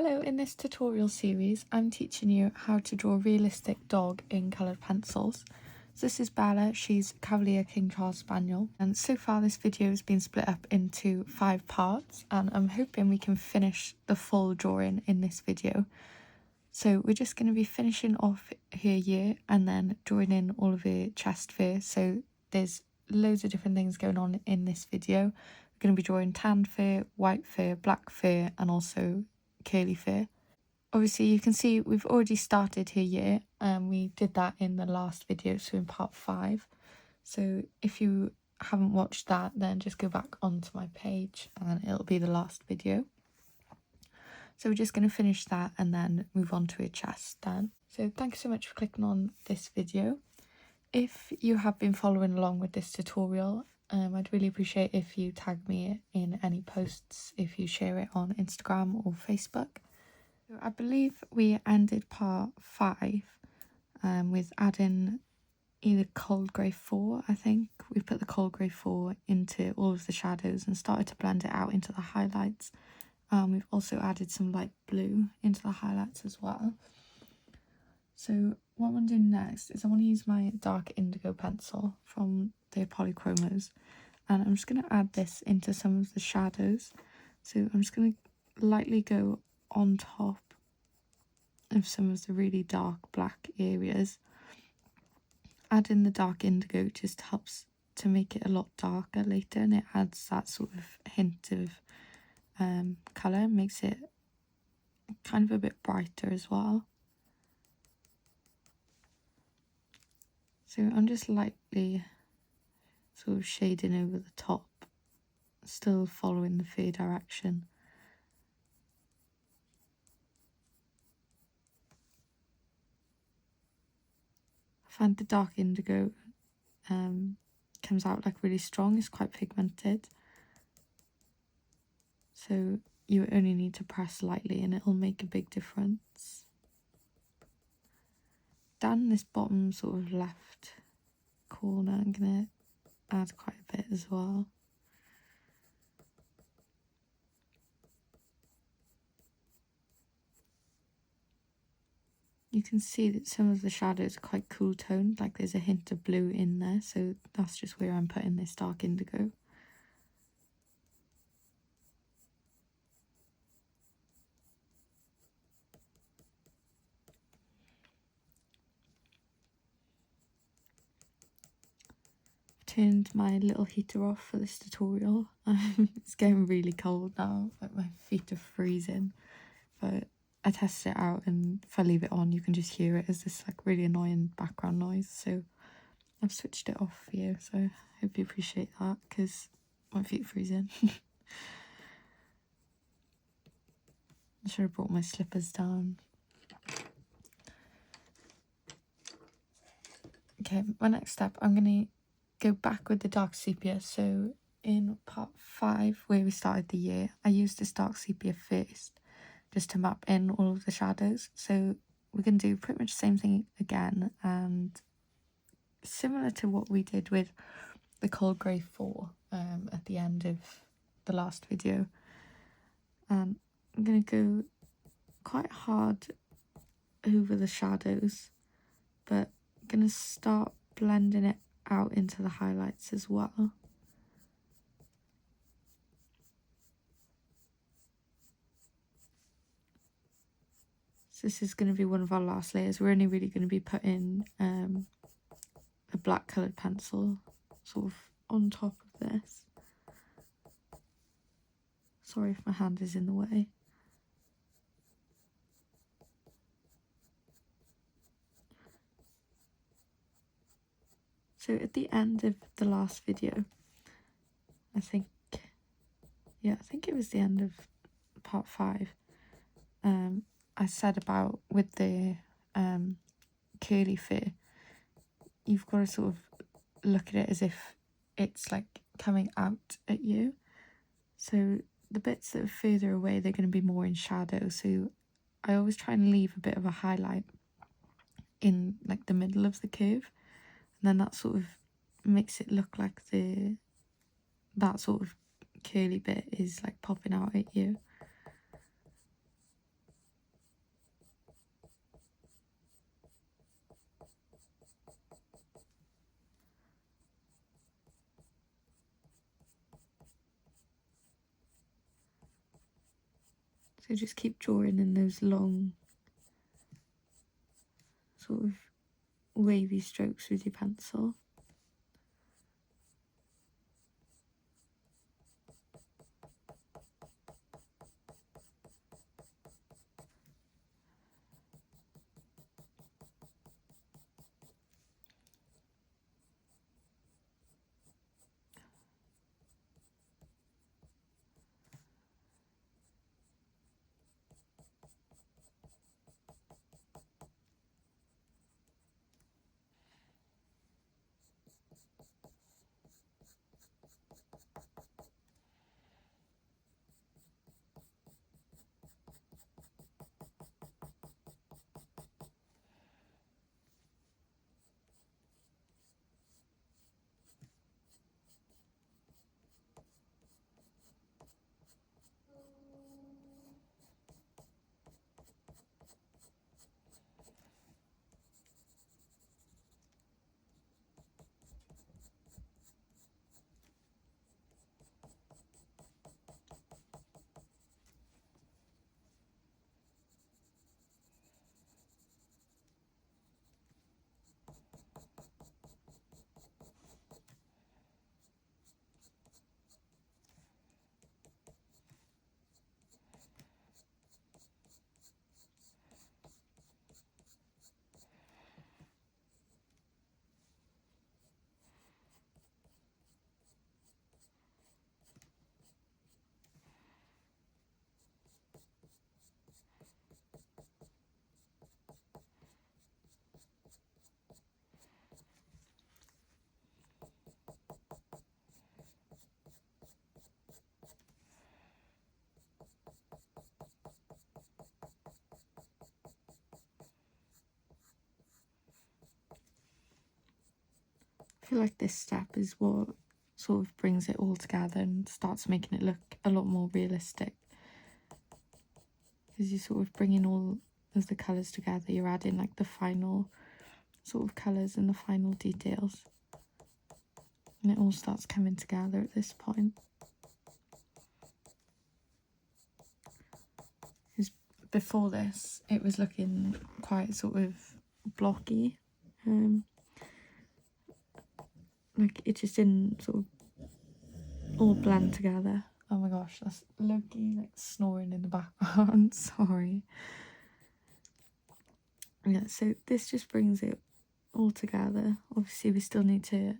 Hello, in this tutorial series I'm teaching you how to draw a realistic dog in coloured pencils. So this is Bella, she's Cavalier King Charles Spaniel, and so far this video has been split up into 5 parts and I'm hoping we can finish the full drawing in this video. So we're just going to be finishing off her ear and then drawing in all of her chest fur. So there's loads of different things going on in this video. We're going to be drawing tan fur, white fur, black fur and also curly fur. Obviously you can see we've already started her year and we did that in the last video, so in part 5. So if you haven't watched that, then just go back onto my page and it'll be the last video. So we're just going to finish that and then move on to her chest then. So thanks so much for clicking on this video. If you have been following along with this tutorial, I'd really appreciate if you tag me in any posts, if you share it on Instagram or Facebook. So I believe we ended part 5 with adding either cold grey 4, I think. We put the cold grey 4 into all of the shadows and started to blend it out into the highlights. We've also added some light blue into the highlights as well. So what I'm going to do next is I want to use my dark indigo pencil from the Polychromos, and I'm just going to add this into some of the shadows. So I'm just going to lightly go on top of some of the really dark black areas. Adding the dark indigo just helps to make it a lot darker later, and it adds that sort of hint of colour, makes it kind of a bit brighter as well. So I'm just lightly sort of shading over the top, still following the fur direction. I find the dark indigo comes out like really strong, it's quite pigmented. So you only need to press lightly and it'll make a big difference. Down this bottom sort of left corner I'm going to add quite a bit as well. You can see that some of the shadows are quite cool toned, like there's a hint of blue in there, so that's just where I'm putting this dark indigo. Turned my little heater off for this tutorial. It's getting really cold now, like my feet are freezing, but I tested it out and if I leave it on you can just hear it as this like really annoying background noise, so I've switched it off for you, so I hope you appreciate that because my feet are freezing. I should have brought my slippers down. Okay, my next step, I'm going to go back with the dark sepia. So in part 5 where we started the year, I used this dark sepia first just to map in all of the shadows. So we're going to do pretty much the same thing again, and similar to what we did with the cold grey 4 at the end of the last video. I'm going to go quite hard over the shadows, but I'm going to start blending it out into the highlights as well. So this is going to be one of our last layers. We're only really going to be putting a black coloured pencil sort of on top of this. Sorry if my hand is in the way. So at the end of the last video, I think it was the end of part 5, I said about with the curly fur, you've got to sort of look at it as if it's like coming out at you. So the bits that are further away, they're going to be more in shadow, so I always try and leave a bit of a highlight in like the middle of the curve, and then that sort of makes it look like that sort of curly bit is like popping out at you. So just keep drawing in those long sort of wavy strokes with your pencil. I feel like this step is what sort of brings it all together and starts making it look a lot more realistic. Because you're sort of bringing all of the colours together, you're adding like the final sort of colours and the final details. And it all starts coming together at this point. Because before this, it was looking quite sort of blocky. Like it just didn't sort of all blend together. Oh my gosh, that's Loki like snoring in the background. Sorry. Yeah, so this just brings it all together. Obviously we still need to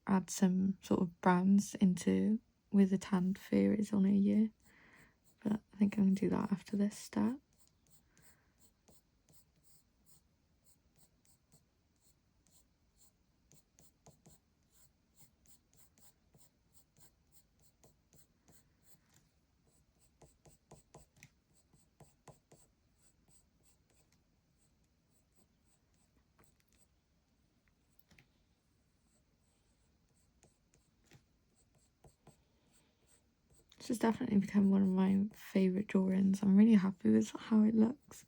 add some sort of browns into with the tanned fairies on her ear, but I think I'm going to do that after this step. This has definitely become one of my favourite drawings. I'm really happy with how it looks.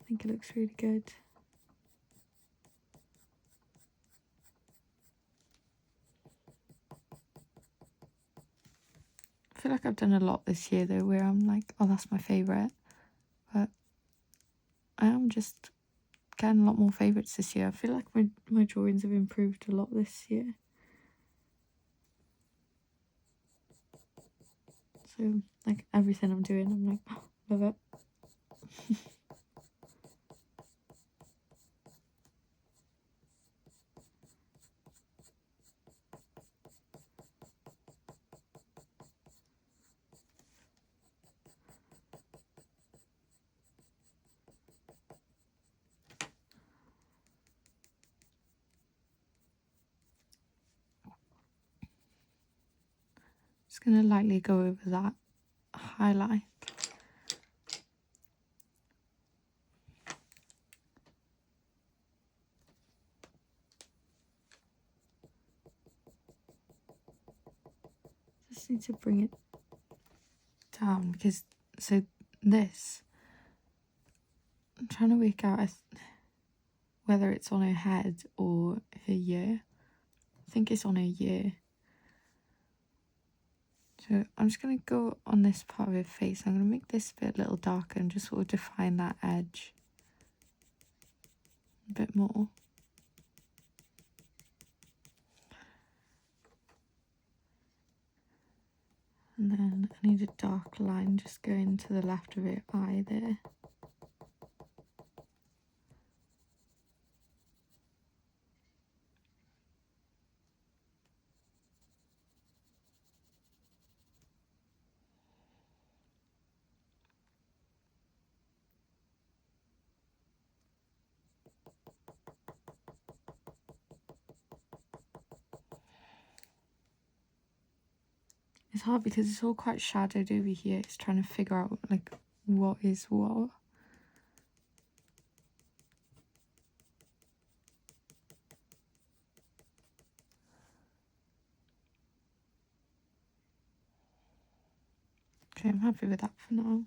I think it looks really good. I feel like I've done a lot this year though where I'm like, oh, that's my favourite. But I am just getting a lot more favourites this year. I feel like my drawings have improved a lot this year. So like everything I'm doing, I'm like, oh, love it. Just gonna lightly go over that highlight. Just need to bring it down because so this I'm trying to work out whether it's on her head or her ear. I think it's on her ear. So I'm just going to go on this part of her face. I'm going to make this bit a little darker and just sort of define that edge a bit more. And then I need a dark line just going to the left of her eye there. It's hard because it's all quite shadowed over here. It's trying to figure out like what is what. Okay, I'm happy with that for now.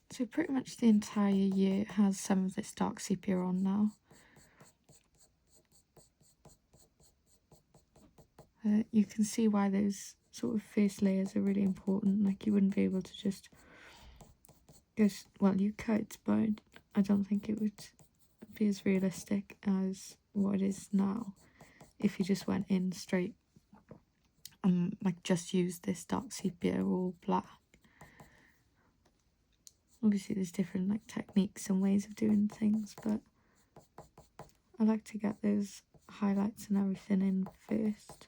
So pretty much the entire year has some of this dark sepia on now. You can see why those sort of first layers are really important. Like you wouldn't be able to just go, well, you could, but I don't think it would be as realistic as what it is now if you just went in straight and like just used this dark sepia or black. Obviously there's different like techniques and ways of doing things, but I like to get those highlights and everything in first.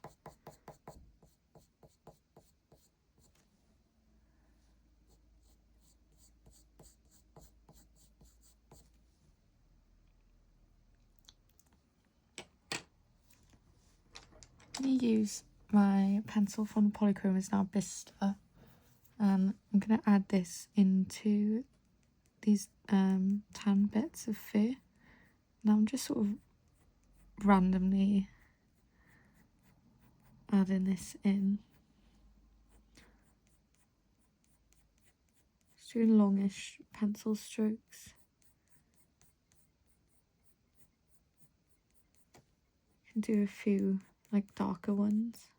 I'm going to use my pencil from the Polychromos now, Bista, and I'm going to add this into these tan bits of fur. Now I'm just sort of randomly adding this in. Just doing longish pencil strokes. You can do a few like darker ones.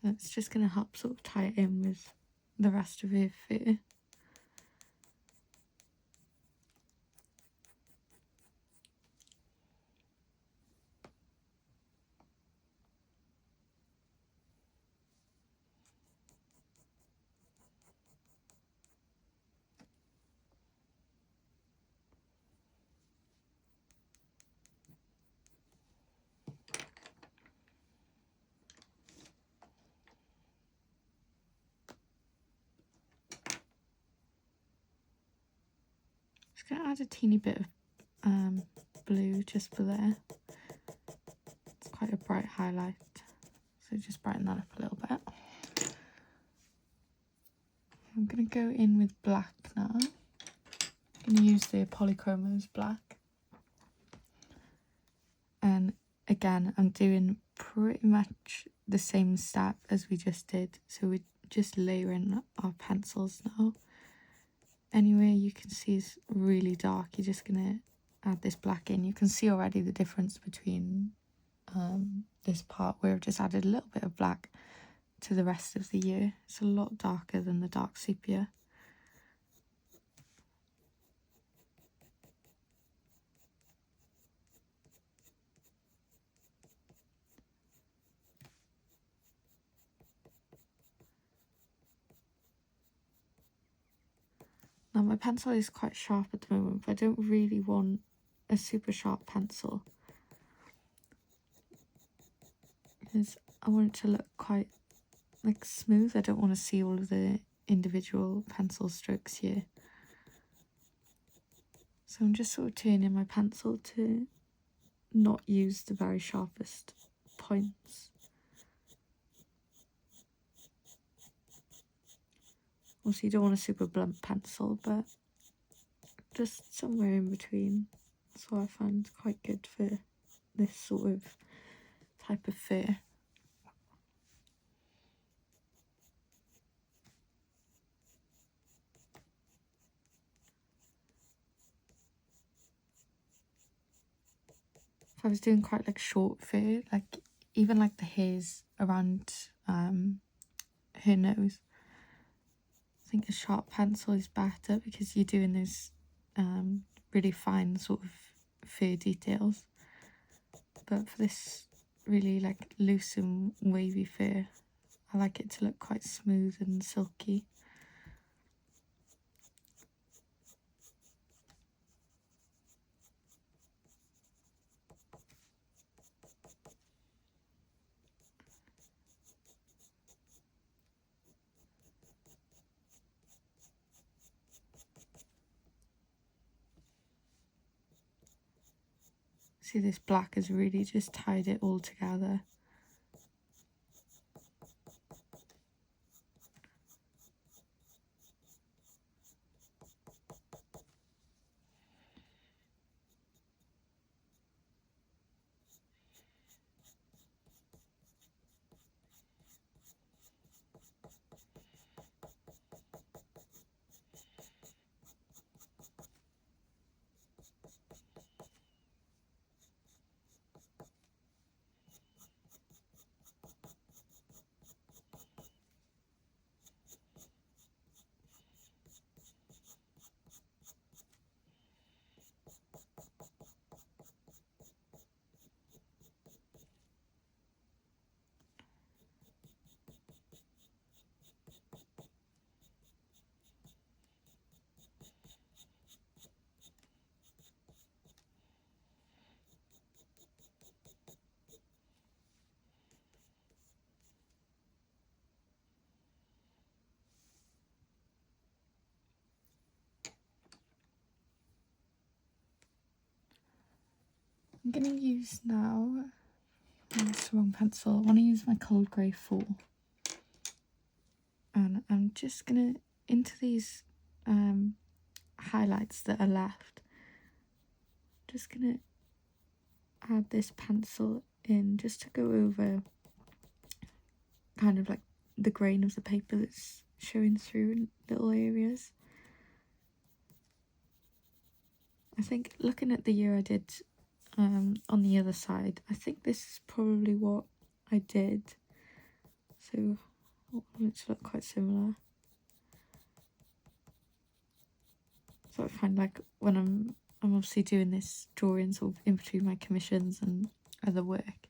It's just going to help sort of tie it in with the rest of her fur. Just going to add a teeny bit of blue just for there. It's quite a bright highlight, so just brighten that up a little bit. I'm going to go in with black now. I'm going to use the Polychromos black. And again, I'm doing pretty much the same step as we just did. So we're just layering our pencils now. Anywhere you can see is really dark, you're just going to add this black in. You can see already the difference between this part where I've just added a little bit of black to the rest of the year. It's a lot darker than the dark sepia. Now my pencil is quite sharp at the moment, but I don't really want a super sharp pencil because I want it to look quite like smooth. I don't want to see all of the individual pencil strokes here. So I'm just sort of turning my pencil to not use the very sharpest points. Obviously you don't want a super blunt pencil, but just somewhere in between. So I find quite good for this sort of type of fur. If I was doing quite like short fur, like even like the hairs around her nose, I think a sharp pencil is better because you're doing those really fine sort of fur details. But for this really like loose and wavy fur, I like it to look quite smooth and silky. See, this black has really just tied it all together. I'm going to use now, that's the wrong pencil, I want to use my cold grey 4. And I'm just going to, into these highlights that are left, just going to add this pencil in just to go over kind of like the grain of the paper that's showing through in little areas. I think looking at the year I did on the other side, I think this is probably what I did. So I want it to look quite similar. So I find like when I'm obviously doing this drawing sort of in between my commissions and other work,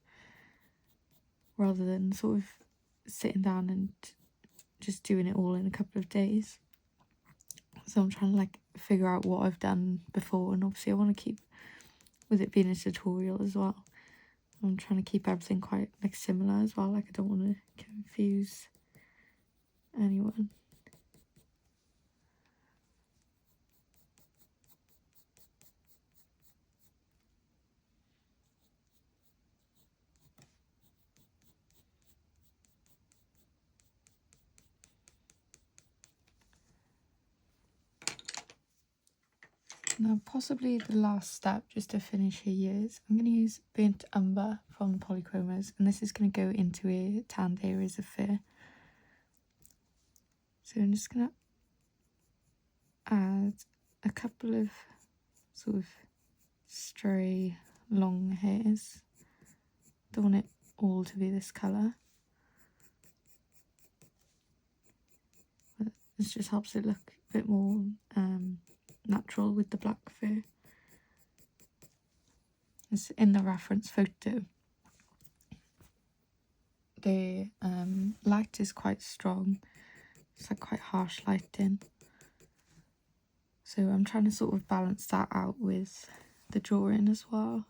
rather than sort of sitting down and just doing it all in a couple of days. So I'm trying to like figure out what I've done before, and obviously I want to keep, with it being a tutorial as well, I'm trying to keep everything quite like similar as well. Like I don't want to confuse anyone. Now possibly the last step, just to finish her ears, I'm going to use burnt umber from the polychromers, and this is going to go into her tanned areas of fur. So I'm just going to add a couple of sort of stray long hairs. Don't want it all to be this colour, but this just helps it look a bit more natural with the black fur. It's in the reference photo. The light is quite strong. It's like quite harsh lighting. So I'm trying to sort of balance that out with the drawing as well.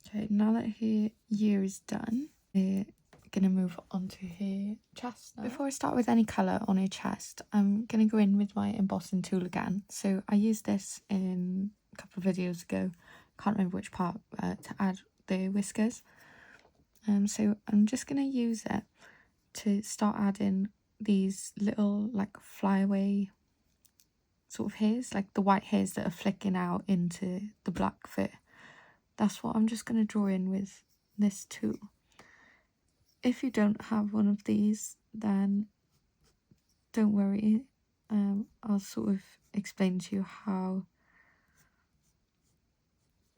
Okay, now that her ear is done, the going to move on to her chest now. Before I start with any colour on her chest, I'm going to go in with my embossing tool again. So I used this in a couple of videos ago, can't remember which part, to add the whiskers. So I'm just going to use it to start adding these little like flyaway sort of hairs, like the white hairs that are flicking out into the black fur. That's what I'm just going to draw in with this tool. If you don't have one of these, then don't worry. I'll sort of explain to you how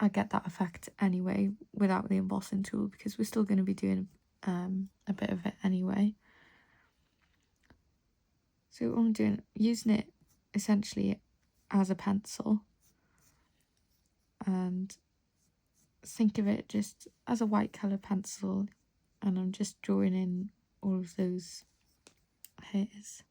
I get that effect anyway without the embossing tool, because we're still going to be doing a bit of it anyway. So what I'm doing, using it essentially as a pencil, and think of it just as a white colour pencil, and I'm just drawing in all of those hairs.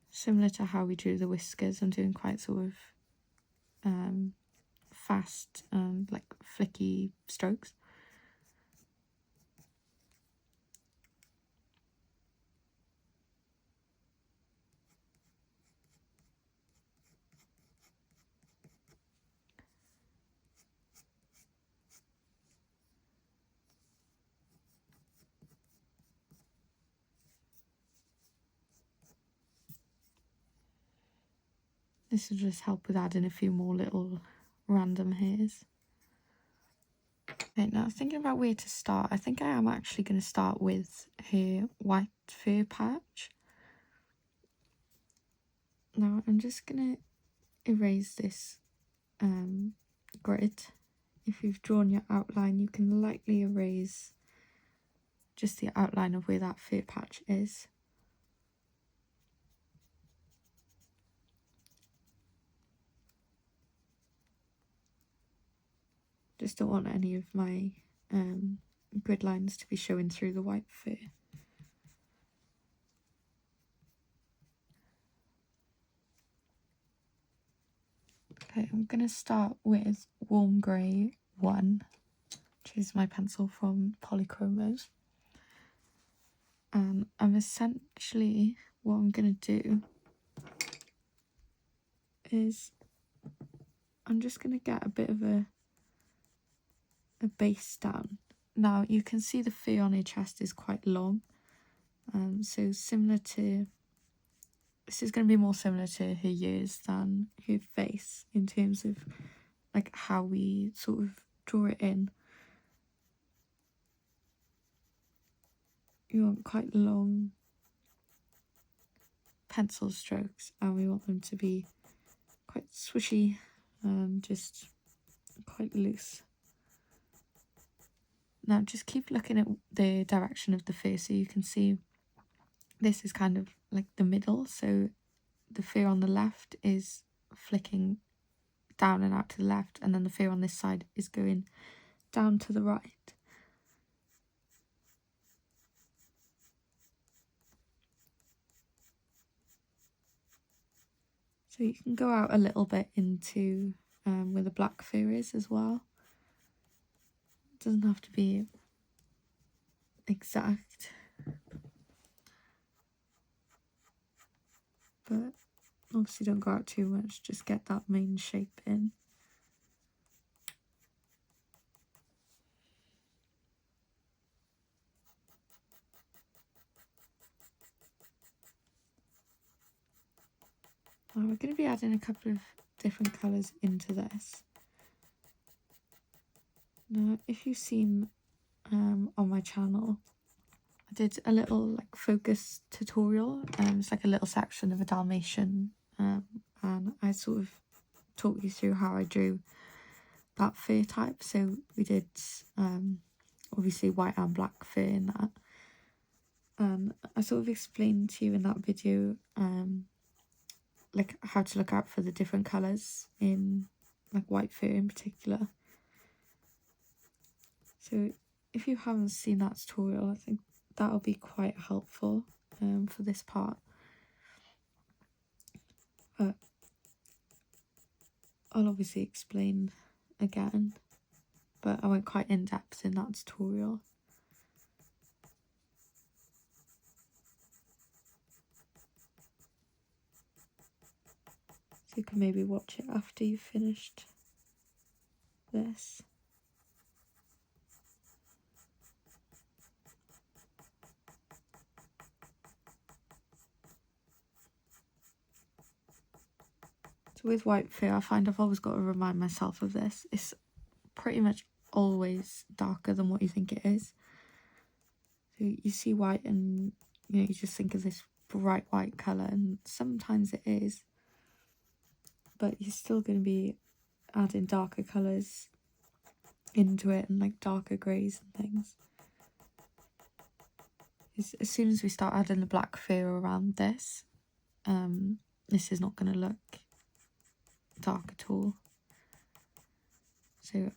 Similar to how we drew the whiskers, I'm doing quite sort of fast and like flicky strokes. This will just help with adding a few more little random hairs. Okay, now thinking about where to start, I think I am actually going to start with her white fur patch. Now I'm just going to erase this grid. If you've drawn your outline, you can lightly erase just the outline of where that fur patch is. Just don't want any of my grid lines to be showing through the white fur. Okay, I'm going to start with Warm Grey 1, which is my pencil from Polychromos. And I'm essentially, what I'm going to do is I'm just going to get a bit of a base down. Now you can see the fur on her chest is quite long, so similar to, this is going to be more similar to her ears than her face in terms of like how we sort of draw it in. You want quite long pencil strokes, and we want them to be quite swishy and just quite loose. Now just keep looking at the direction of the fur, so you can see this is kind of like the middle, so the fur on the left is flicking down and out to the left, and then the fur on this side is going down to the right. So you can go out a little bit into where the black fur is as well. It doesn't have to be exact, but obviously don't go out too much, just get that main shape in. Now we're going to be adding a couple of different colours into this. Now if you've seen on my channel, I did a little like focus tutorial, it's like a little section of a Dalmatian, and I sort of talked you through how I drew that fur type. So we did obviously white and black fur in that, and I sort of explained to you in that video like how to look out for the different colours in like white fur in particular. So if you haven't seen that tutorial, I think that'll be quite helpful for this part. I'll obviously explain again, but I went quite in depth in that tutorial. So you can maybe watch it after you've finished this. So with white fur, I find I've always got to remind myself of this. It's pretty much always darker than what you think it is. So you see white and you just think of this bright white colour, and sometimes it is, but you're still going to be adding darker colours into it and like darker greys and things. As soon as we start adding the black fur around this, this is not going to look dark at all. So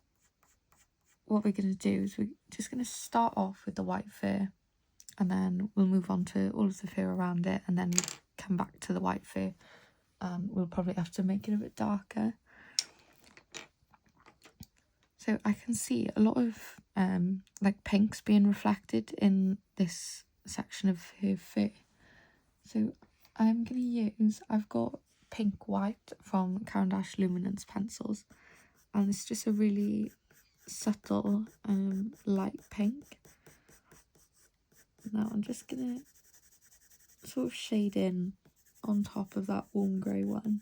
what we're going to do is we're just going to start off with the white fur, and then we'll move on to all of the fur around it, and then come back to the white fur. We'll probably have to make it a bit darker. So I can see a lot of like pinks being reflected in this section of her fur. So I'm going to use, I've got pink white from Caran d'Ache Luminance pencils, and it's just a really subtle light pink. Now I'm just going to sort of shade in on top of that warm grey one.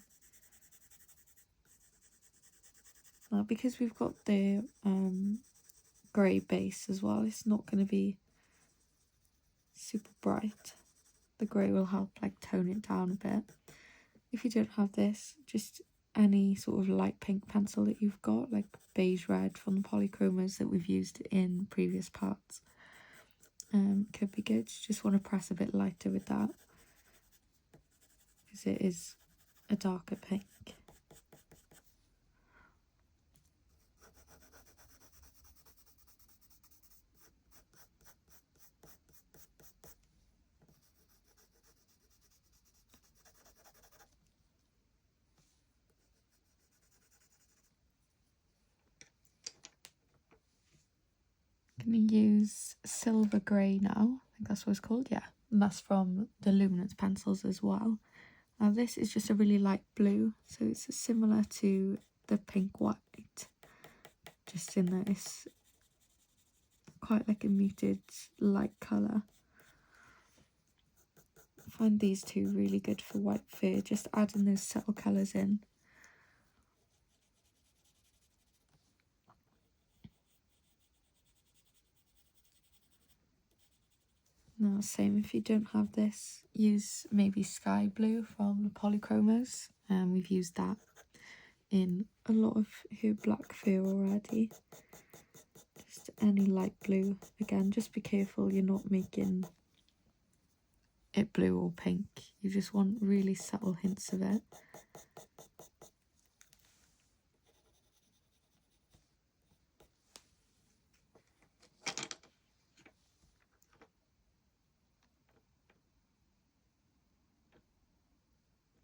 Now because we've got the grey base as well, it's not going to be super bright. The grey will help like tone it down a bit. If you don't have this, just any sort of light pink pencil that you've got, like beige red from the polychromos that we've used in previous parts, could be good. You just want to press a bit lighter with that, because it is a darker pink. I'm going to use silver grey now. I think that's what it's called, yeah. And that's from the Luminance pencils as well. Now this is just a really light blue, so it's similar to the pink white, just in that it's quite like a muted light colour. I find these two really good for white fur, just adding those subtle colours in. Now same, if you don't have this, use maybe sky blue from the polychromos, and we've used that in a lot of her black fur already. Just any light blue. Again, just be careful you're not making it blue or pink. You just want really subtle hints of it.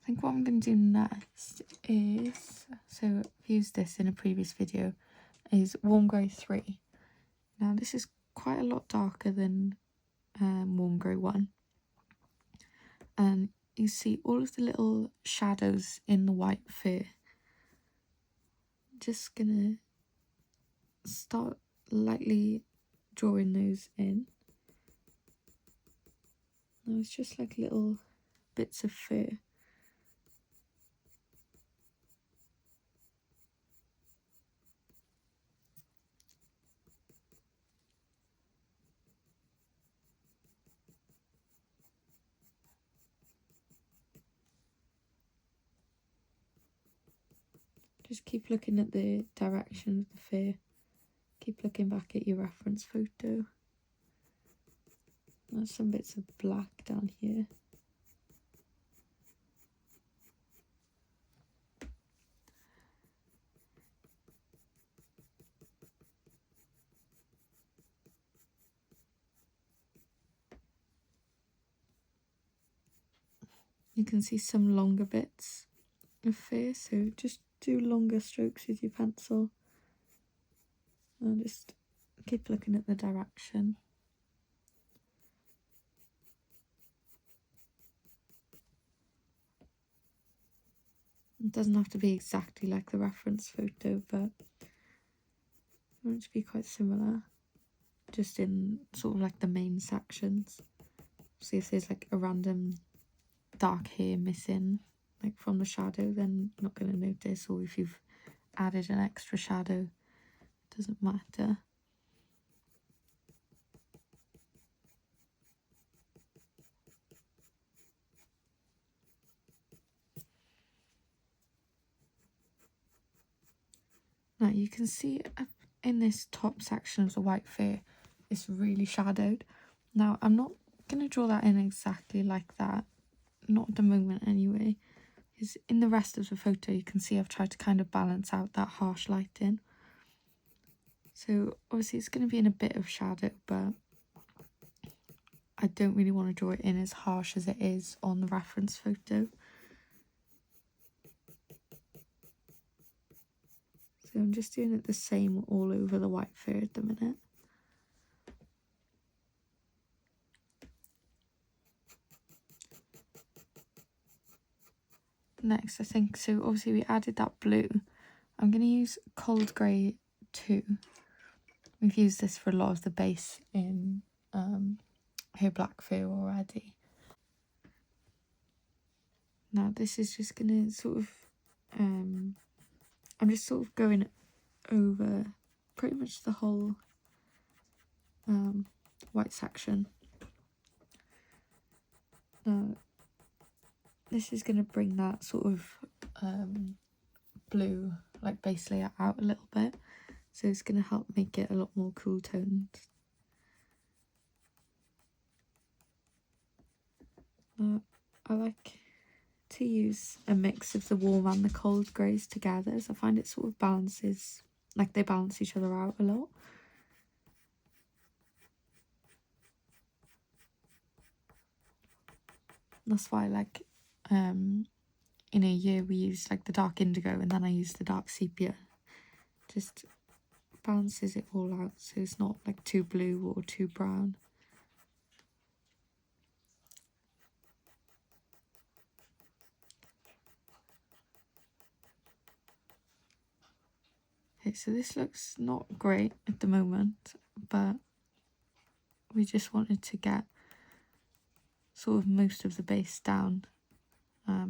I think what I'm going to do next is, so I've used this in a previous video, is Warm Grey 3. Now this is quite a lot darker than Warm Grey 1. And you see all of the little shadows in the white fur. Just going to start lightly drawing those in. Now it's just like little bits of fur. Just keep looking at the direction of the fur. Keep looking back at your reference photo. There's some bits of black down here. You can see some longer bits of fur, so just do longer strokes with your pencil. And just keep looking at the direction. It doesn't have to be exactly like the reference photo, but I want it to be quite similar, just in sort of like the main sections. See if there's like a random dark hair missing, like from the shadow, then you're not going to notice, or if you've added an extra shadow, it doesn't matter. Now you can see in this top section of the white fur, it's really shadowed. Now I'm not going to draw that in exactly like that, not at the moment anyway, because in the rest of the photo you can see I've tried to kind of balance out that harsh lighting. So obviously it's going to be in a bit of shadow, but I don't really want to draw it in as harsh as it is on the reference photo. So I'm just doing it the same all over the white fur at the minute. Next, I think, so obviously we added that blue. I'm going to use Cold Grey 2. We've used this for a lot of the base in her black fur already. Now this is just going to sort of, I'm just sort of going over pretty much the whole white section. Now this is going to bring that sort of blue like base layer out a little bit, so it's going to help make it a lot more cool toned. I like to use a mix of the warm and the cold greys together, as I find it sort of balances, like they balance each other out a lot. That's why, like, in a year we use like the dark indigo and then I use the dark sepia. Just balances it all out, so it's not like too blue or too brown. Okay, so this looks not great at the moment, but we just wanted to get sort of most of the base down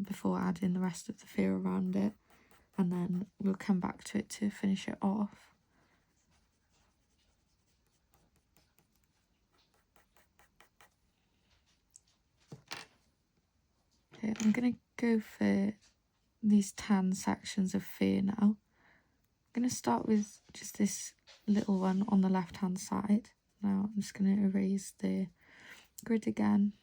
before adding the rest of the fur around it, and then we'll come back to it to finish it off. Okay, I'm going to go for these tan sections of fur now. I'm going to start with just this little one on the left hand side. Now I'm just going to erase the grid again.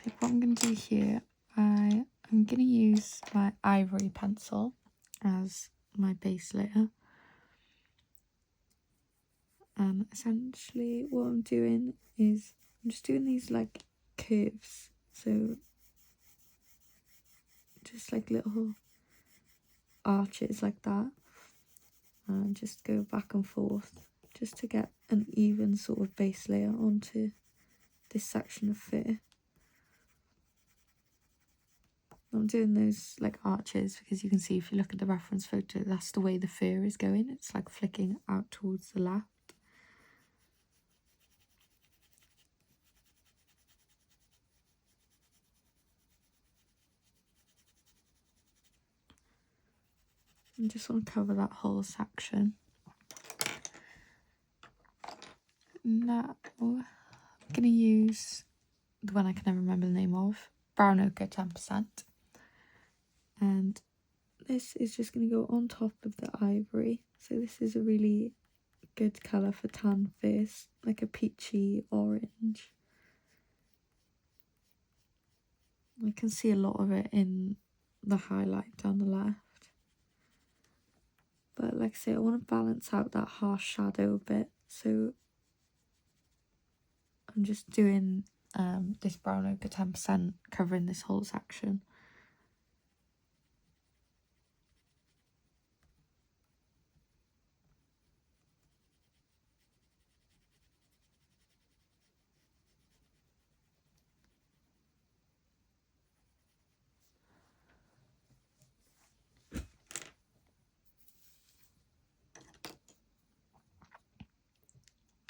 Okay, what I'm going to do here, I'm going to use my ivory pencil as my base layer. And essentially what I'm doing is I'm just doing these like curves, so just like little arches like that, and just go back and forth just to get an even sort of base layer onto this section of fur. I'm doing those like arches because you can see if you look at the reference photo, that's the way the fur is going. It's like flicking out towards the left. I just want to cover that whole section. Now I'm going to use the one I can never remember the name of, brown ochre 10%. And this is just going to go on top of the ivory. So this is a really good colour for tan face, like a peachy orange. I can see a lot of it in the highlight down the left. But like I say, I want to balance out that harsh shadow a bit, so I'm just doing this brown ochre 10% covering this whole section.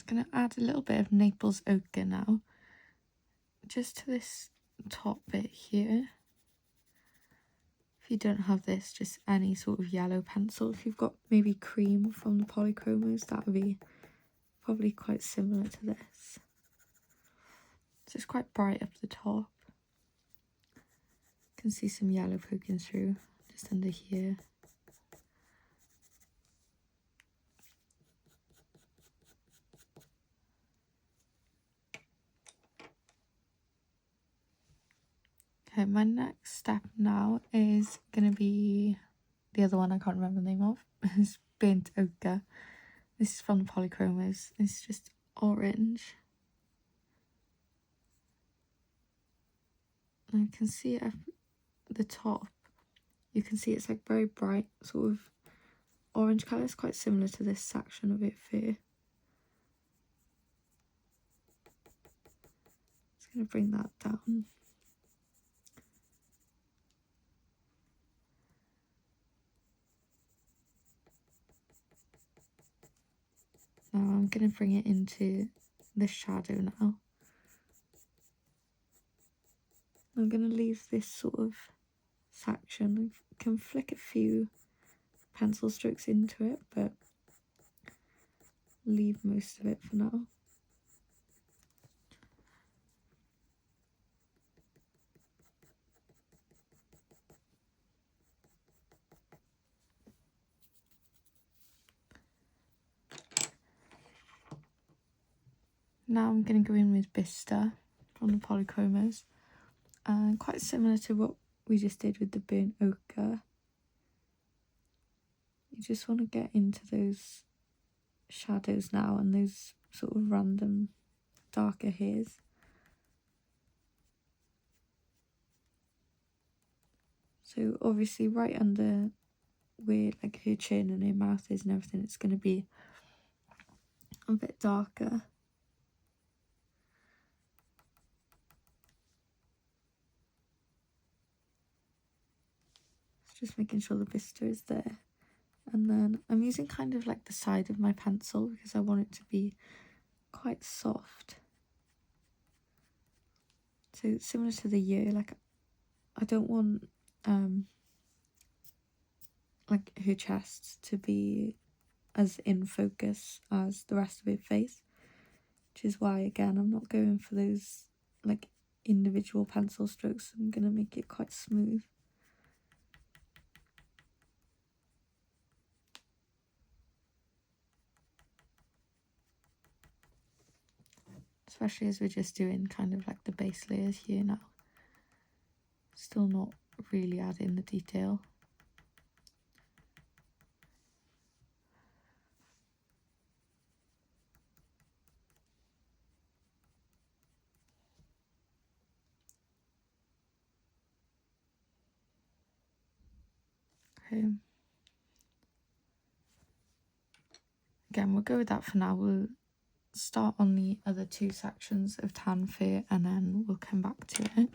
I'm going to add a little bit of Naples ochre now, just to this top bit here. If you don't have this, just any sort of yellow pencil. If you've got maybe cream from the polychromos, that would be probably quite similar to this. So it's quite bright up the top. You can see some yellow poking through just under here. Okay, my next step now is going to be the other one I can't remember the name of. It's burnt ochre. This is from the polychromos. It's just orange. And you can see it at the top. You can see it's like very bright sort of orange colour. It's quite similar to this section of it here. Just going to bring that down. Now I'm going to bring it into the shadow now. I'm going to leave this sort of section. I can flick a few pencil strokes into it, but leave most of it for now. Now I'm going to go in with Bista from the polychromos, and quite similar to what we just did with the burnt ochre. You just want to get into those shadows now and those sort of random darker hairs. So obviously right under where like her chin and her mouth is and everything, it's going to be a bit darker. Just making sure the Bista is there. And then I'm using kind of like the side of my pencil because I want it to be quite soft. So similar to the year, like I don't want like her chest to be as in focus as the rest of her face, which is why again I'm not going for those like individual pencil strokes. I'm gonna make it quite smooth. Especially as we're just doing kind of like the base layers here now. Still not really adding the detail. Okay. Again, we'll go with that for now. We'll start on the other two sections of tan fair and then we'll come back to it.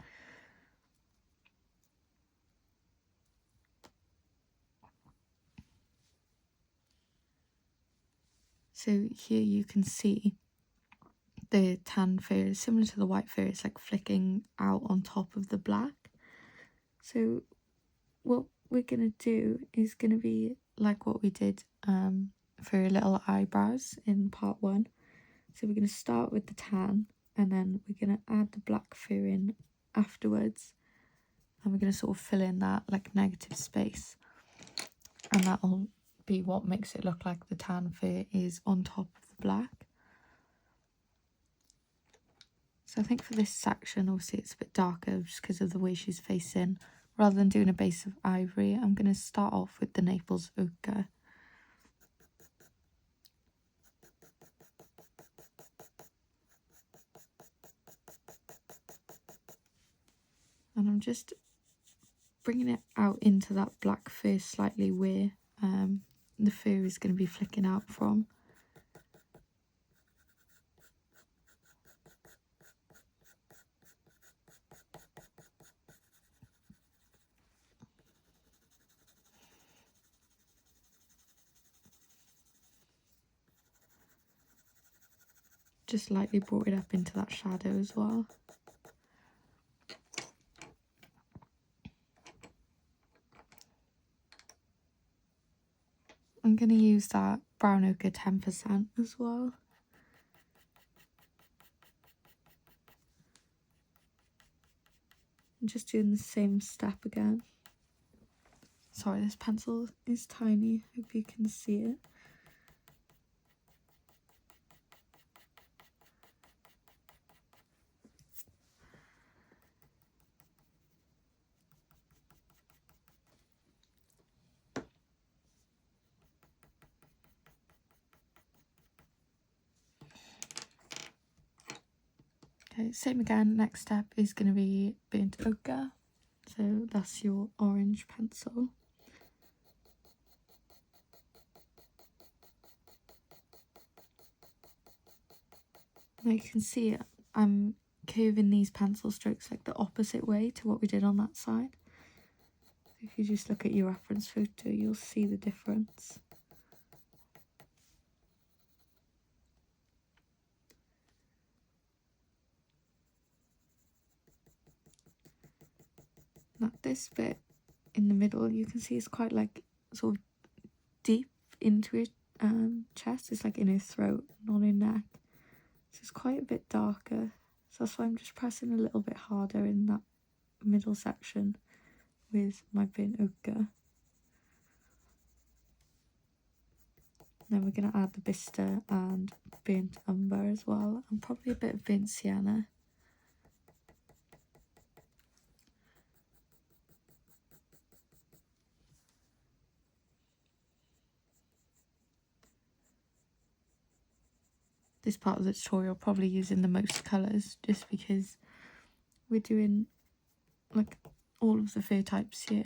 So here you can see the tan fair is similar to the white fair. It's like flicking out on top of the black. So what we're going to do is going to be like what we did for her little eyebrows in part 1. So we're going to start with the tan and then we're going to add the black fur in afterwards, and we're going to sort of fill in that like negative space, and that'll be what makes it look like the tan fur is on top of the black. So I think for this section, obviously it's a bit darker just because of the way she's facing. Rather than doing a base of ivory, I'm going to start off with the Naples ochre. And I'm just bringing it out into that black fur slightly where the fur is going to be flicking out from. Just lightly brought it up into that shadow as well. I'm going to use that brown ochre 10% as well. I'm just doing the same step again. Sorry, this pencil is tiny, hope you can see it. Okay, same again. Next step is going to be burnt ochre. So that's your orange pencil. Now you can see it. I'm curving these pencil strokes like the opposite way to what we did on that side. If you just look at your reference photo, you'll see the difference. Now this bit in the middle, you can see it's quite like sort of deep into her chest. It's like in her throat, not her neck. So it's quite a bit darker. So that's why I'm just pressing a little bit harder in that middle section with my burnt ochre. Then we're going to add the bistre and burnt umber as well, and probably a bit of burnt sienna. This part of the tutorial probably using the most colours, just because we're doing like all of the fur types here.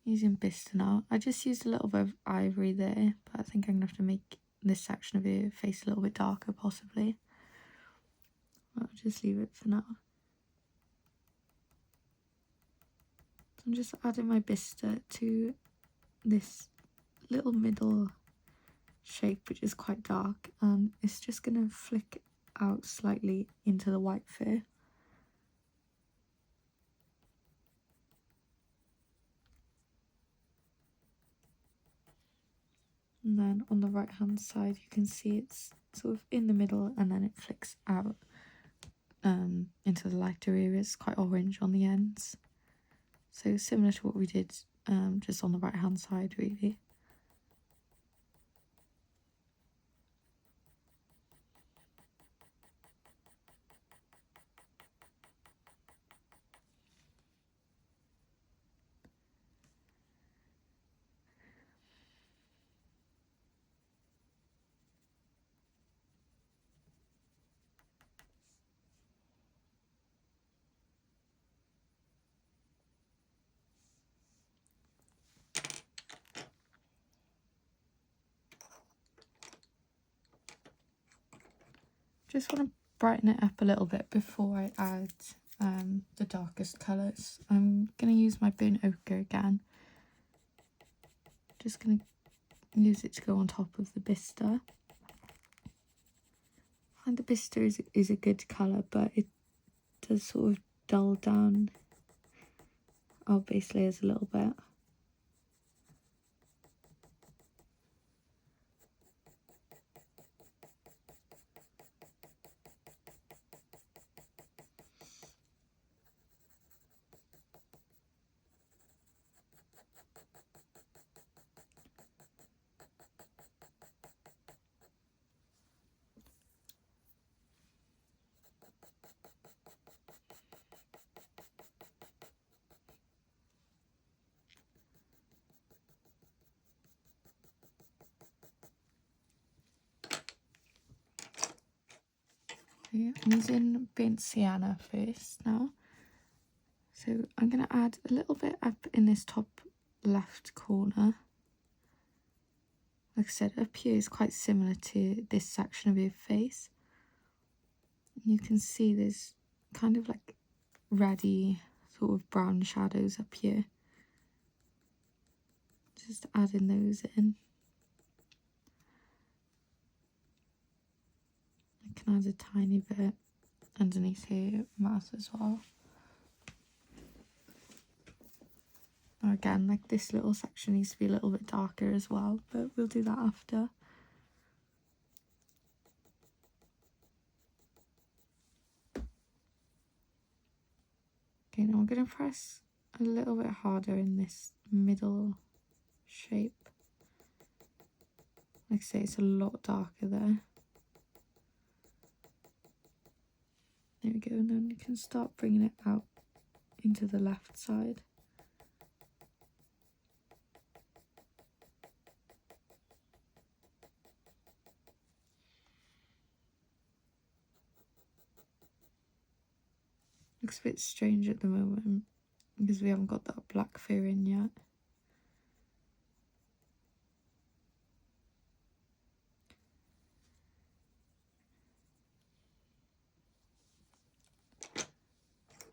Using bistre now. I just used a little bit of ivory there, but I think I'm going to have to make this section of her face a little bit darker possibly. I'll just leave it for now. So I'm just adding my bistre to this little middle shape, which is quite dark, and it's just going to flick out slightly into the white fur. And then on the right hand side you can see it's sort of in the middle and then it flicks out into the lighter areas, quite orange on the ends. So similar to what we did just on the right hand side really. Just want to brighten it up a little bit before I add the darkest colours. I'm going to use my burnt ochre again. Just going to use it to go on top of the bistre. I find the bistre is a good colour, but it does sort of dull down our base layers a little bit. Okay, I'm using burnt sienna first now. So I'm going to add a little bit up in this top left corner. Like I said, up here is quite similar to this section of your face. You can see there's kind of like reddy sort of brown shadows up here. Just adding those in. I can add a tiny bit underneath her mouth as well. Again, like this little section needs to be a little bit darker as well, but we'll do that after. Okay, now I'm going to press a little bit harder in this middle shape. Like I say, it's a lot darker there. There we go, and then you can start bringing it out into the left side. Looks a bit strange at the moment because we haven't got that black fur in yet.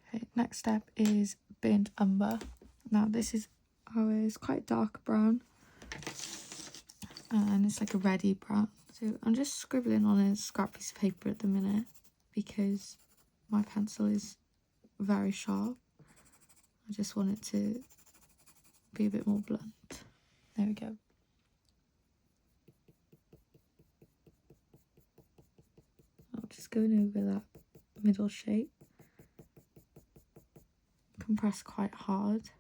Okay, next step is burnt umber. Now this is ours, quite dark brown, and it's like a reddy brown. So I'm just scribbling on a scrap piece of paper at the minute because my pencil is very sharp. I just want it to be a bit more blunt. There we go. I'm just going over that middle shape. Compress quite hard,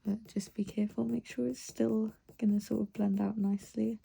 but just be careful, make sure it's still going to sort of blend out nicely.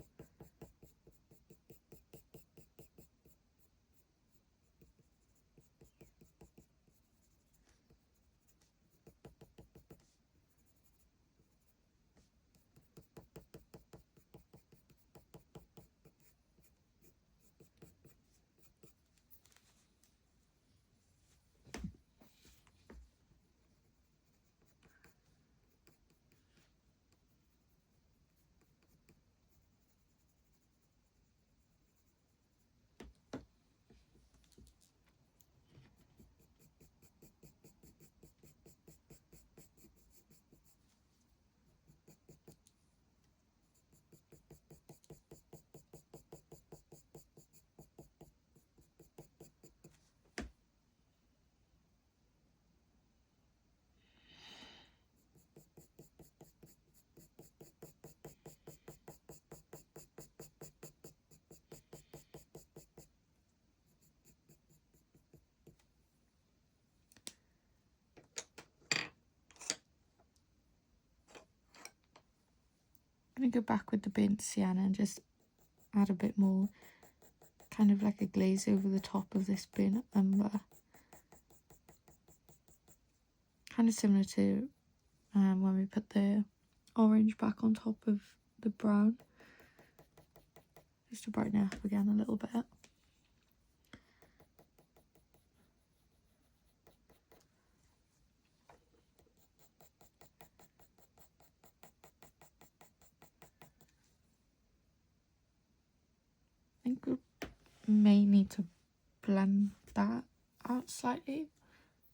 I'm going to go back with the burnt sienna and just add a bit more, kind of like a glaze over the top of this burnt umber. Kind of similar to when we put the orange back on top of the brown. Just to brighten it up again a little bit. I think we may need to blend that out slightly,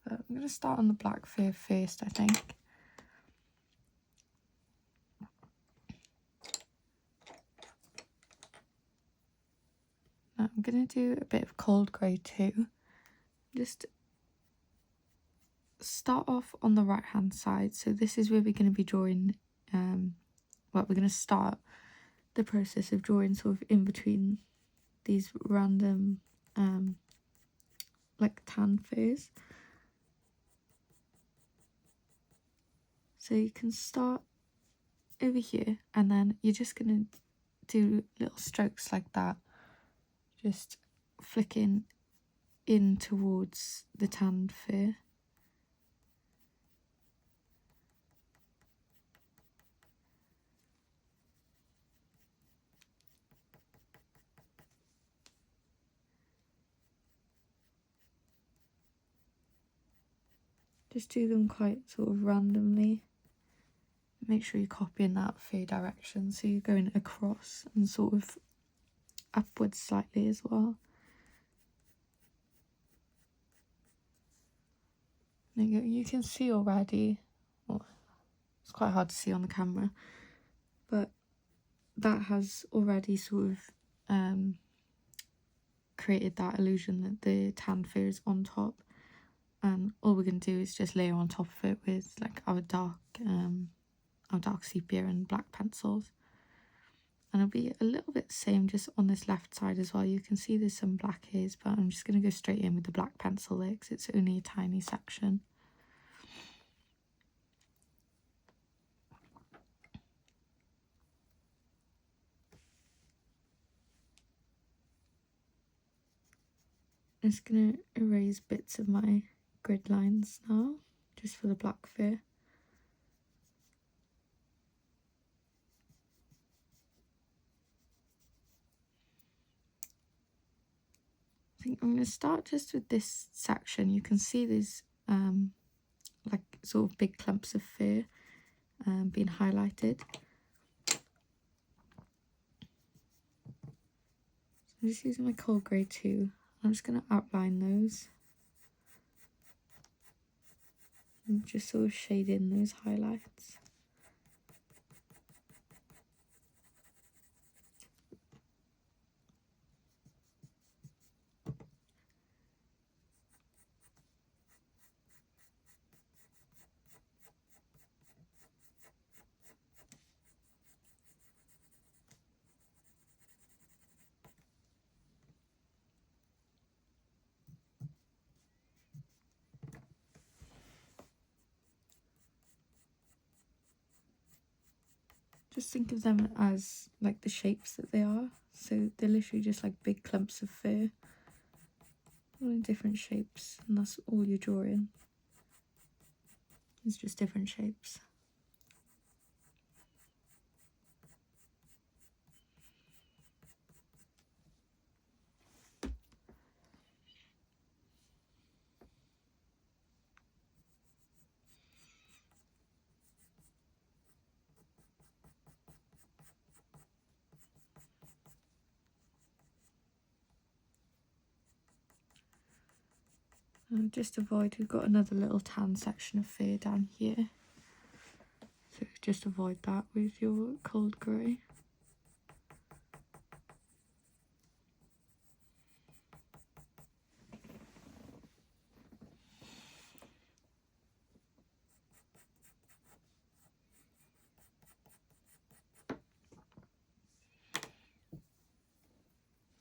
but I'm going to start on the black fur first, I think. Now I'm going to do a bit of cold grey too. Just start off on the right hand side, so this is where we're going to be drawing, we're going to start the process of drawing sort of in between these random like tan furs. So you can start over here and then you're just going to do little strokes like that, just flicking in towards the tanned fur. Just do them quite sort of randomly. Make sure you're copying that fur direction, so you're going across and sort of upwards slightly as well. There you go. You can see already, well, it's quite hard to see on the camera, but that has already sort of created that illusion that the tan fur is on top, and all we're going to do is just layer on top of it with like our dark sepia and black pencils. And it'll be a little bit the same just on this left side as well. You can see there's some black hairs, but I'm just going to go straight in with the black pencil there because it's only a tiny section. I'm just going to erase bits of my grid lines now, just for the black fur. I think I'm going to start just with this section. You can see there's like sort of big clumps of fur being highlighted. So I'm just using my cold grey too. I'm just going to outline those and just sort of shade in those highlights. Just think of them as like the shapes that they are. So they're literally just like big clumps of fur, all in different shapes, and that's all you're drawing. It's just different shapes. Just avoid, we've got another little tan section of fur down here, so just avoid that with your cold grey.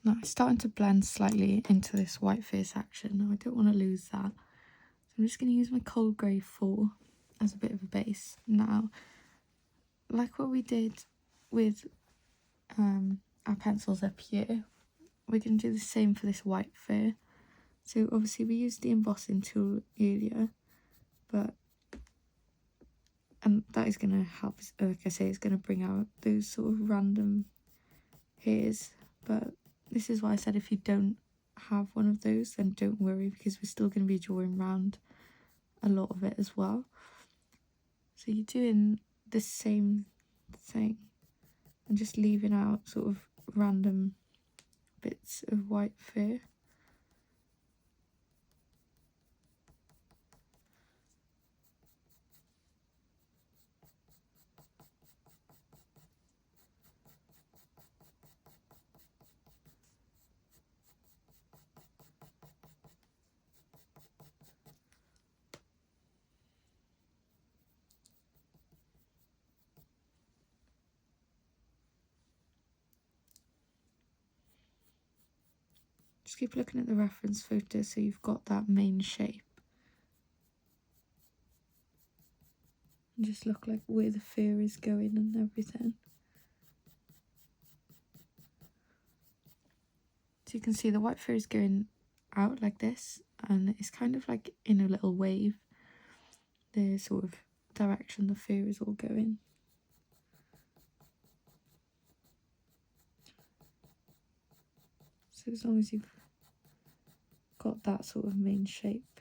Now it's starting to blend slightly into this white fur section. Now I don't want to lose that, so I'm just going to use my cold grey 4 as a bit of a base. Now, like what we did with our pencils up here, we're going to do the same for this white fur. So obviously we used the embossing tool earlier, and that is going to help, like I say, it's going to bring out those sort of random hairs. But this is why I said if you don't have one of those, then don't worry, because we're still going to be drawing around a lot of it as well. So you're doing the same thing and just leaving out sort of random bits of white fur. Just keep looking at the reference photo so you've got that main shape. And just look like where the fur is going and everything. So you can see the white fur is going out like this, and it's kind of like in a little wave, the sort of direction the fur is all going. So as long as you've got that sort of main shape.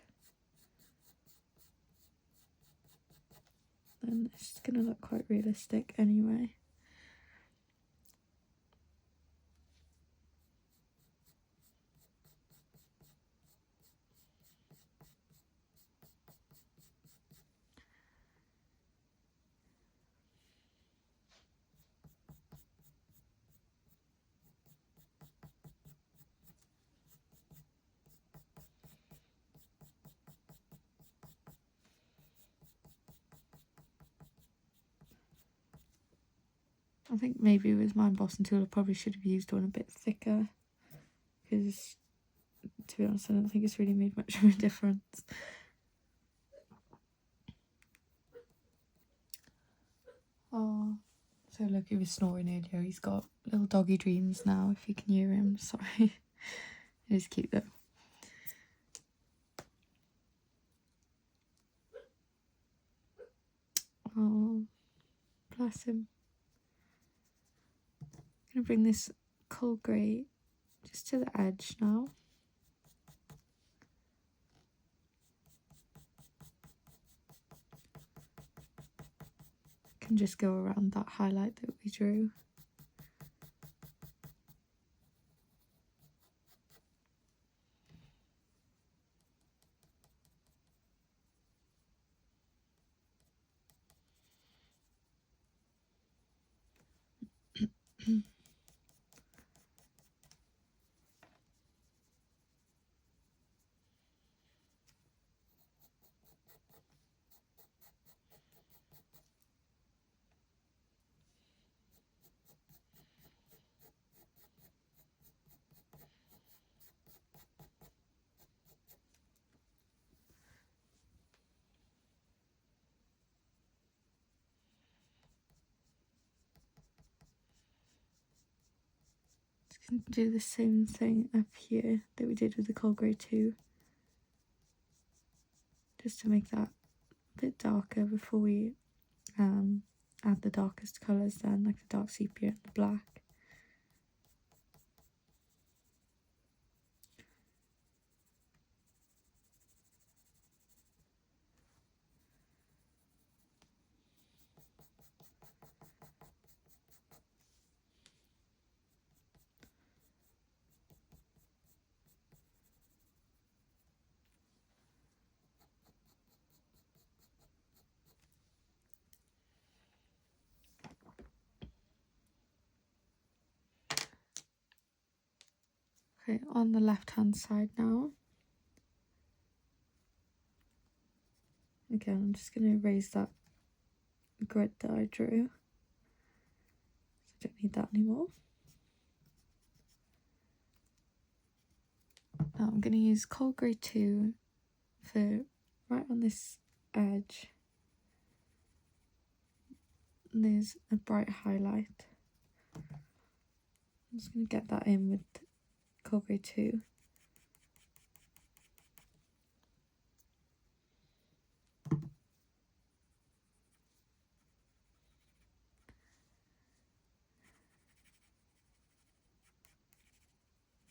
then it's going to look quite realistic anyway. I think maybe with my embossing tool I probably should have used one a bit thicker, because to be honest I don't think it's really made much of a difference. Oh, so look, he was snoring earlier. He's got little doggy dreams now, if you can hear him. Sorry. It is cute though. Oh, bless him. I'm going to bring this coal grey just to the edge now. Can just go around that highlight that we drew. Do the same thing up here that we did with the coal grey too, just to make that a bit darker before we add the darkest colours then, like the dark sepia and the black. Okay, on the left hand side now. Again, I'm just going to erase that grid that I drew. So I don't need that anymore. Now I'm going to use coal grey 2 for right on this edge. And there's a bright highlight. I'm just going to get that in with coal grey 2.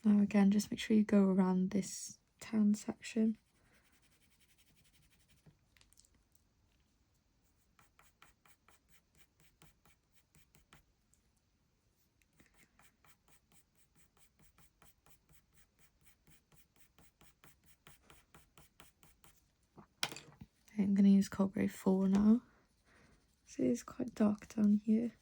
Now again, just make sure you go around this tan section. Okay, I'm going to use coal grey 4 now. So it's quite dark down here.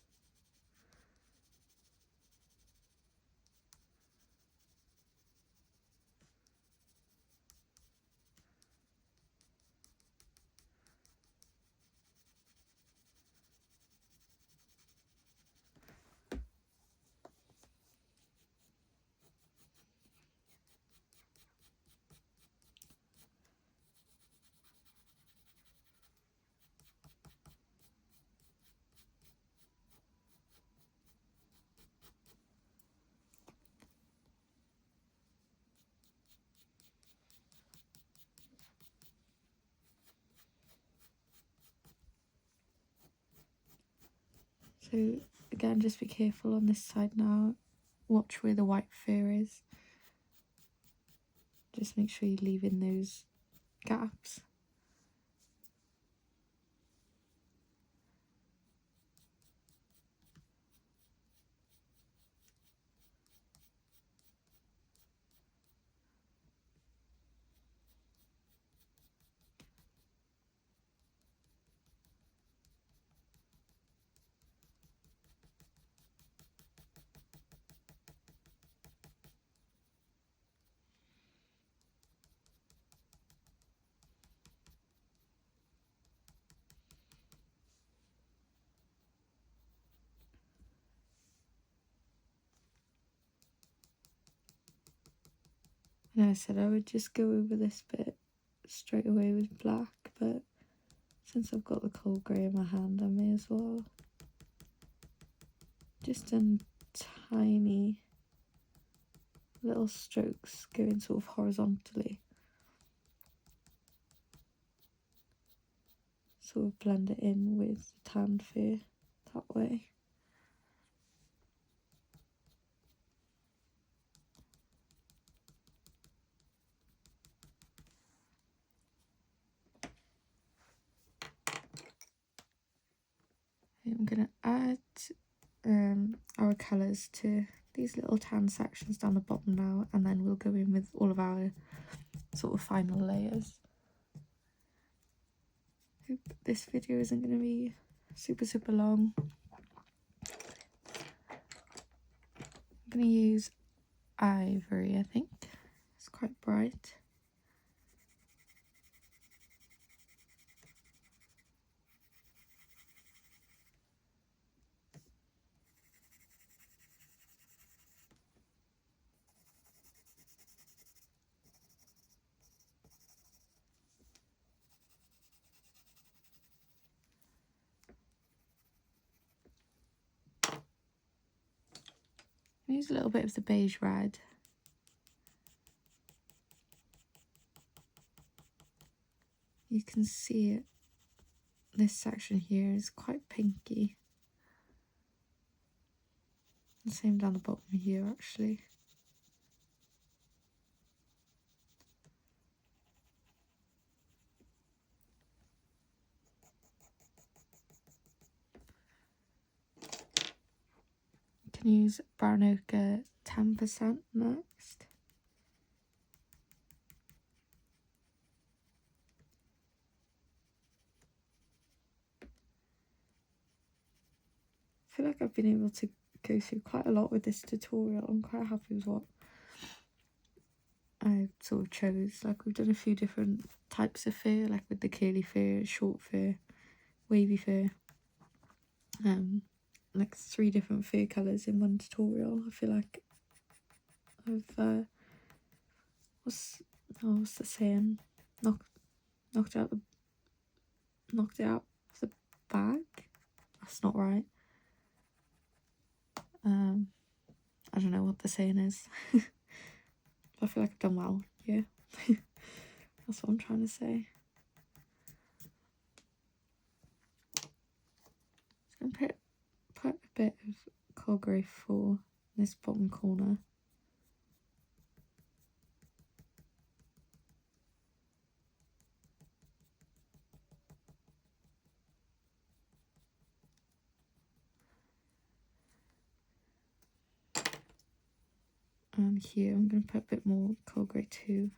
So again, just be careful on this side now. Watch where the white fur is. Just make sure you leave in those gaps. And I said I would just go over this bit straight away with black, but since I've got the cold grey in my hand, I may as well. Just in tiny little strokes going sort of horizontally. Sort of blend it in with the tanned fur that way. I'm going to add our colours to these little tan sections down the bottom now, and then we'll go in with all of our sort of final layers. Hope this video isn't going to be super long. I'm going to use ivory, I think. It's quite bright. Use a little bit of the beige red. You can see it. This section here is quite pinky. The same down the bottom here actually. You can use brown ochre 10% next. I feel like I've been able to go through quite a lot with this tutorial. I'm quite happy with what I sort of chose. Like, we've done a few different types of fur, like with the curly fur, short fur, wavy fur. Like 3 different fur colours in one tutorial. I feel like I've what's the saying? Knocked it out of the bag. That's not right. I don't know what the saying is. I feel like I've done well, yeah. That's what I'm trying to say. I'm going to put a bit of cold grey for this bottom corner. And here I'm going to put a bit more cold grey too.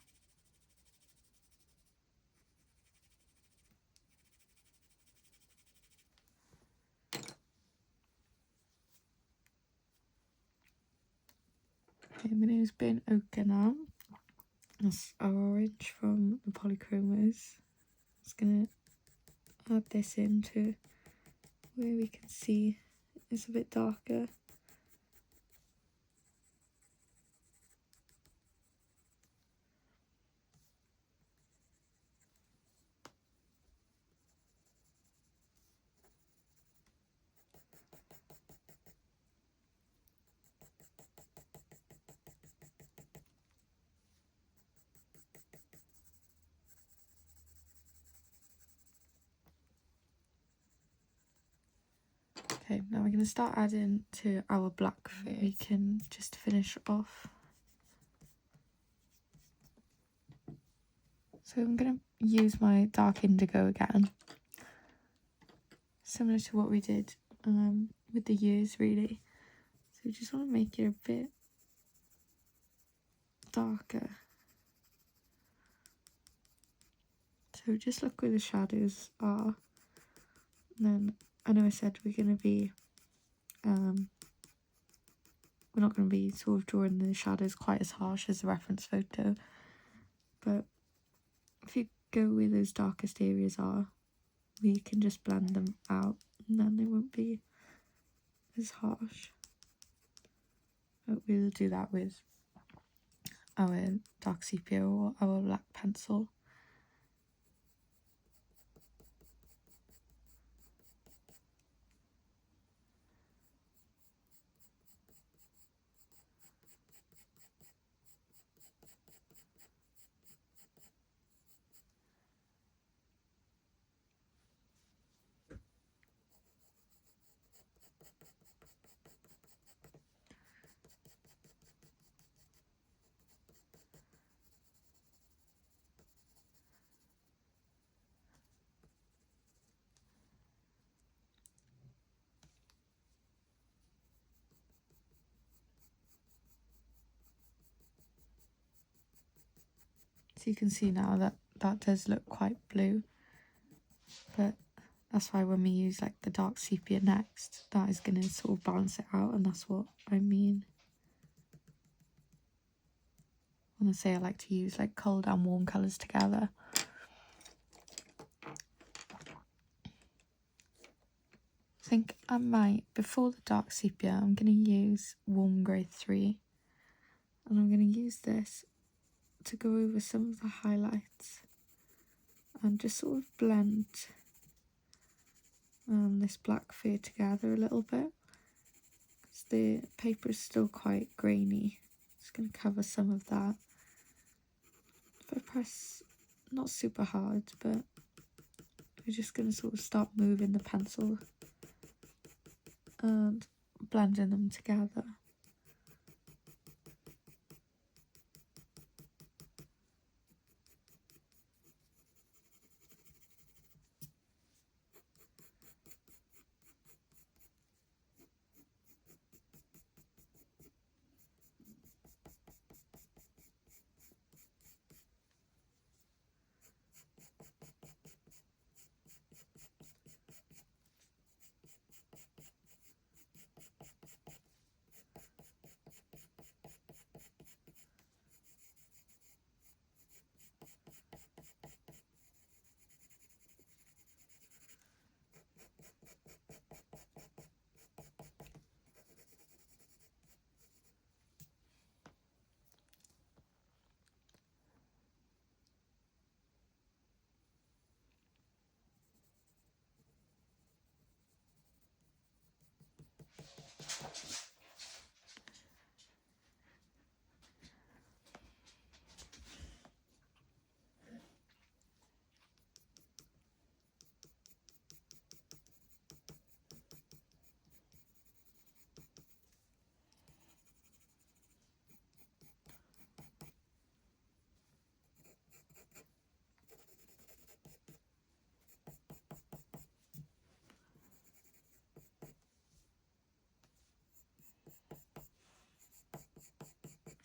Okay, I'm going to use burnt ochre now. That's our orange from the polychromos. Just going to add this into where we can see it's a bit darker. Okay, now we're going to start adding to our black fur. We can just finish off. So I'm going to use my dark indigo again. Similar to what we did with the years, really. So we just want to make it a bit darker. So just look where the shadows are. And then I know I said we're going to be, we're not going to be sort of drawing the shadows quite as harsh as the reference photo. But if you go where those darkest areas are, we can just blend them out and then they won't be as harsh. But we'll do that with our dark sepia or our black pencil. So you can see now that that does look quite blue, but that's why when we use like the dark sepia next, that is going to sort of balance it out, and that's what I mean when I say I like to use like cold and warm colours together. I think I might, before the dark sepia, I'm going to use warm grey 3, and I'm going to use this to go over some of the highlights and just sort of blend this black fur together a little bit, because the paper is still quite grainy. Just going to cover some of that. If I press not super hard, but we're just going to sort of start moving the pencil and blending them together.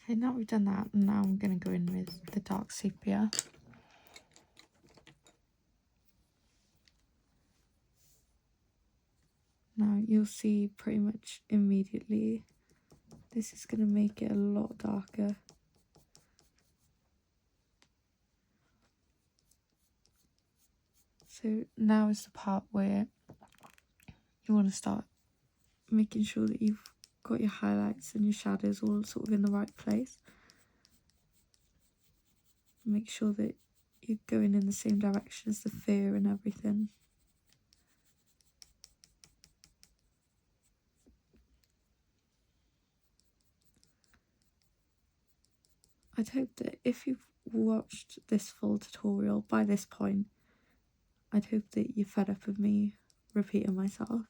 Okay, now we've done that, and now I'm going to go in with the dark sepia. Now you'll see pretty much immediately this is going to make it a lot darker. So now is the part where you want to start making sure that you've got your highlights and your shadows all sort of in the right place. Make sure that you're going in the same direction as the fur and everything. I'd hope that if you've watched this full tutorial by this point, I'd hope that you're fed up of me repeating myself,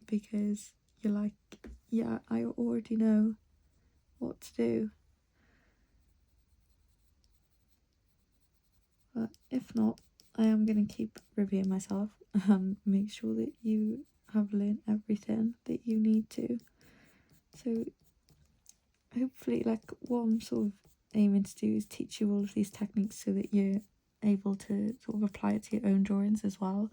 because you're like, yeah, I already know what to do. But if not, I am going to keep repeating myself and make sure that you have learned everything that you need to. So hopefully, like, what I'm sort of aiming to do is teach you all of these techniques so that you're able to sort of apply it to your own drawings as well.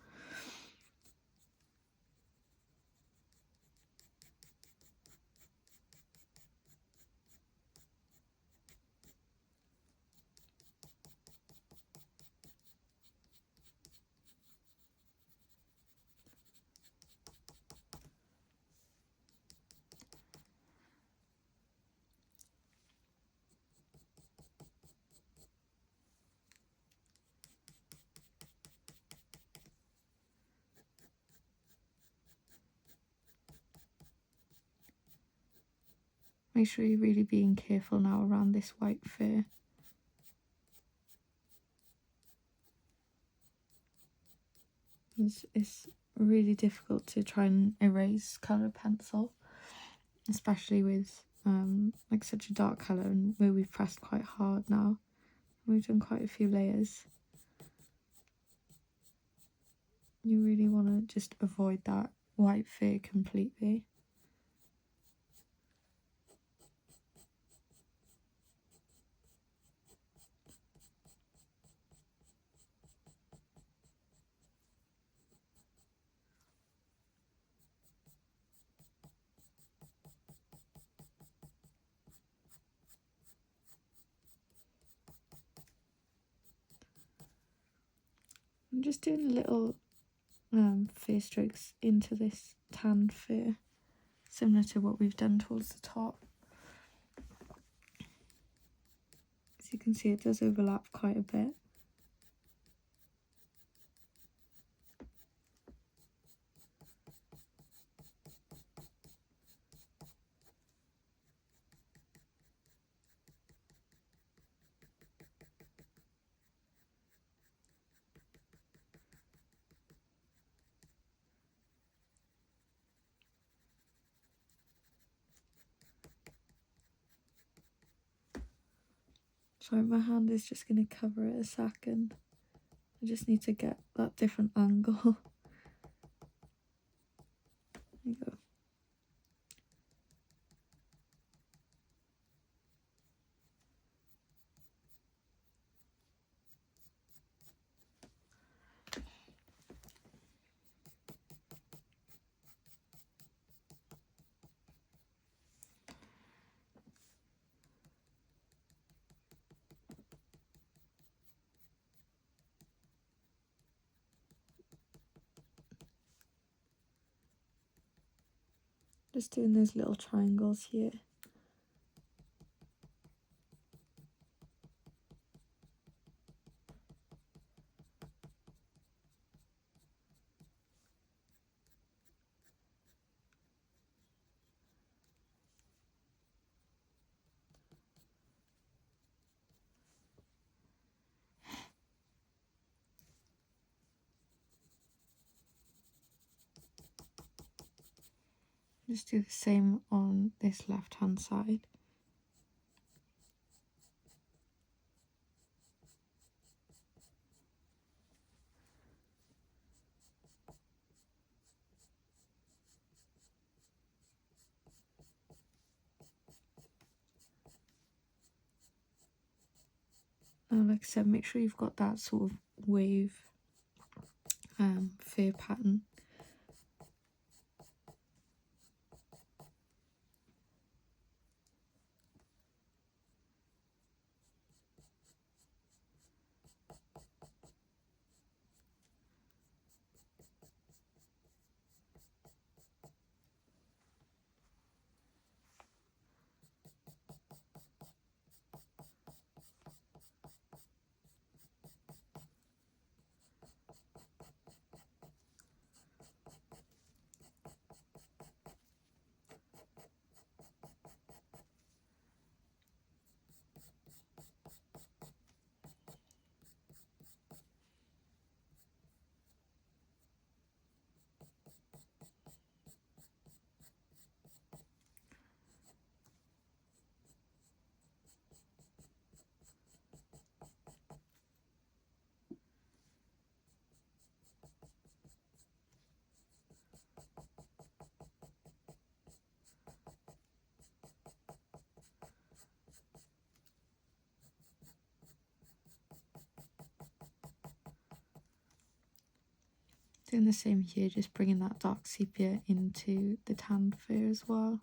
Make sure you're really being careful now around this white fur. It's really difficult to try and erase coloured pencil, especially with like such a dark colour, and where we've pressed quite hard now. We've done quite a few layers. You really want to just avoid that white fur completely. I'm just doing little fur strokes into this tan fur, similar to what we've done towards the top. As you can see, it does overlap quite a bit. Sorry, my hand is just going to cover it a second. I just need to get that different angle. There you go. Just doing those little triangles here. Just do the same on this left hand side. And like I said, make sure you've got that sort of wave fur pattern. Doing the same here, just bringing that dark sepia into the tan fur as well.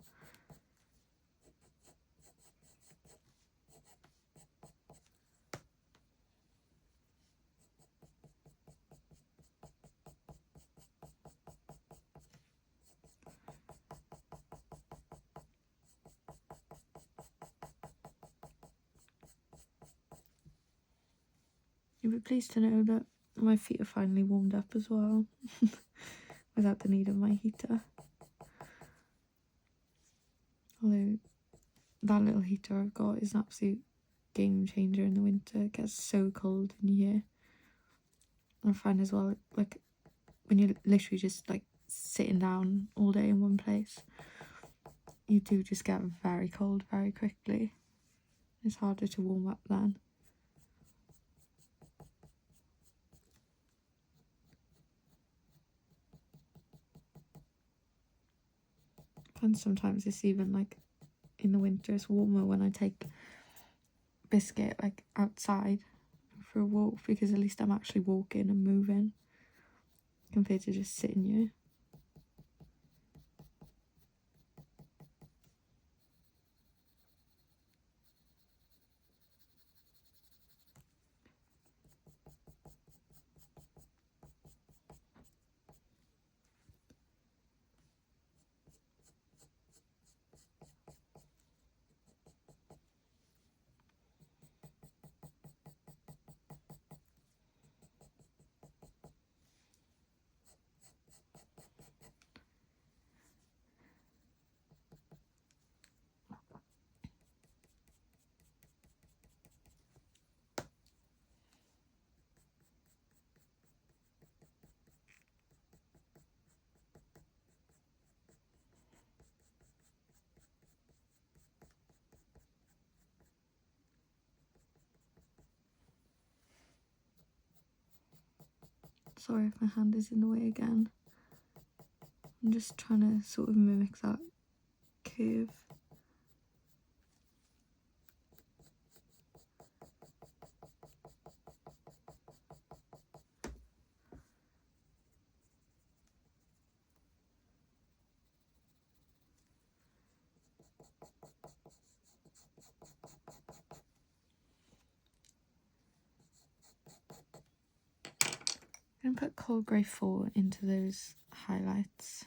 You'll be pleased to know that my feet are finally warmed up as well, without the need of my heater. Although that little heater I've got is an absolute game changer in the winter. It gets so cold in here. I find as well, like, when you're literally just like sitting down all day in one place, you do just get very cold very quickly. It's harder to warm up then. And sometimes it's even like in the winter it's warmer when I take Biscuit like outside for a walk, because at least I'm actually walking and moving compared to just sitting here. Sorry if my hand is in the way again. I'm just trying to sort of mimic that curve. I'm going to put cold grey 4 into those highlights.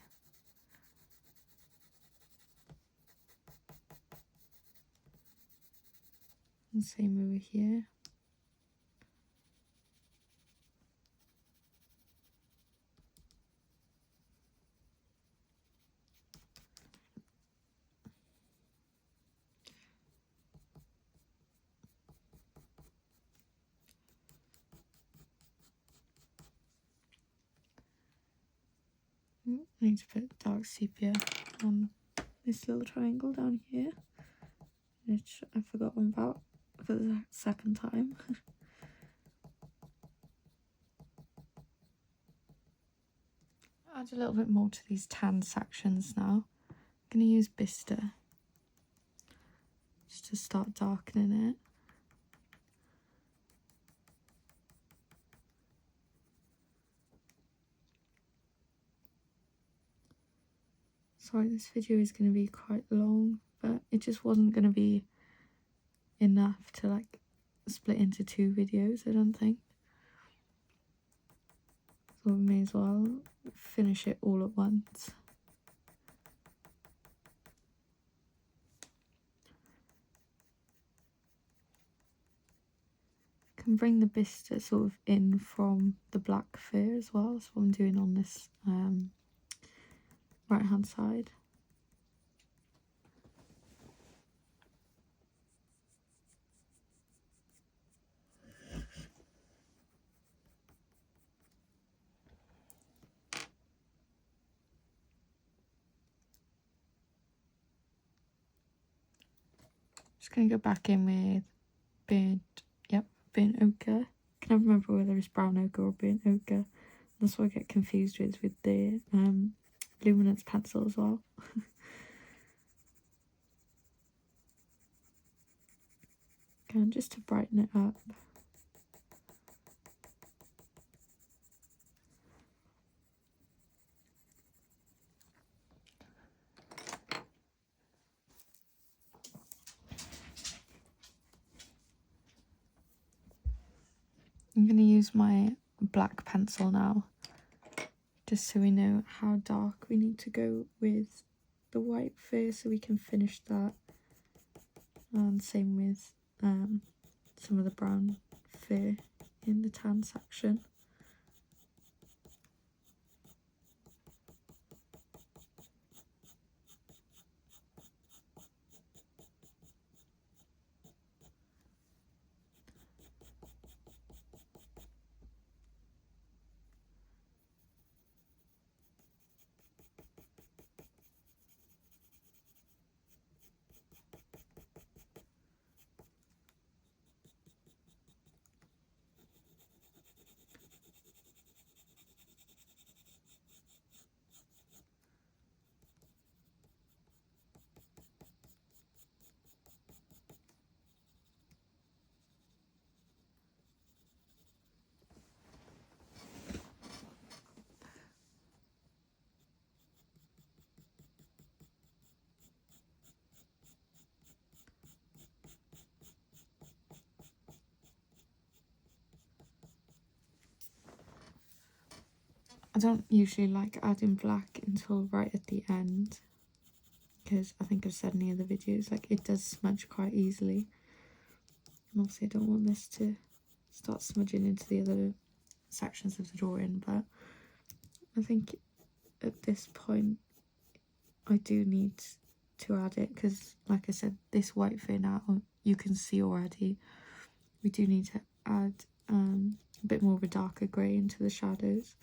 And same over here. I need to put dark sepia on this little triangle down here, which I've forgotten about for the second time. Add a little bit more to these tan sections now. I'm going to use Bista just to start darkening it. Sorry, this video is going to be quite long, but it just wasn't going to be enough to like split into 2 videos, I don't think. So we may as well finish it all at once. Can bring the Bista sort of in from the black fur as well. That's what I'm doing on this right hand side. Just going to go back in with burnt ochre. I can never remember whether it's brown ochre or burnt ochre. That's what I get confused with the luminance pencil as well. Again, just to brighten it up. I'm going to use my black pencil now, just so we know how dark we need to go with the white fur, so we can finish that. And same with some of the brown fur in the tan section. I don't usually like adding black until right at the end, because I think I've said in the other videos, like, it does smudge quite easily. And obviously I don't want this to start smudging into the other sections of the drawing, but I think at this point I do need to add it, because like I said, this white fin out you can see already. We do need to add a bit more of a darker grey into the shadows,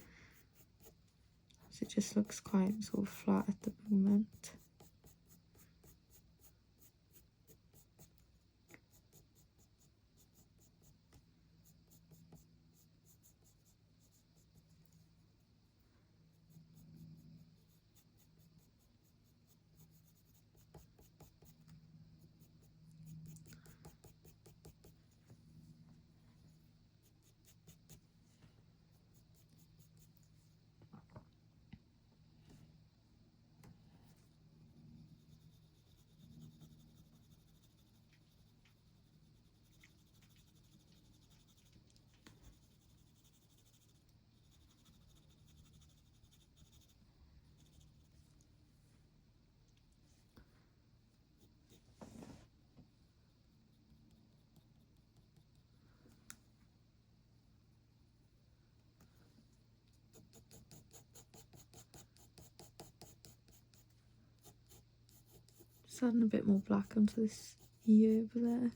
so it just looks quite sort of flat at the moment. Just adding a bit more black onto this ear over there.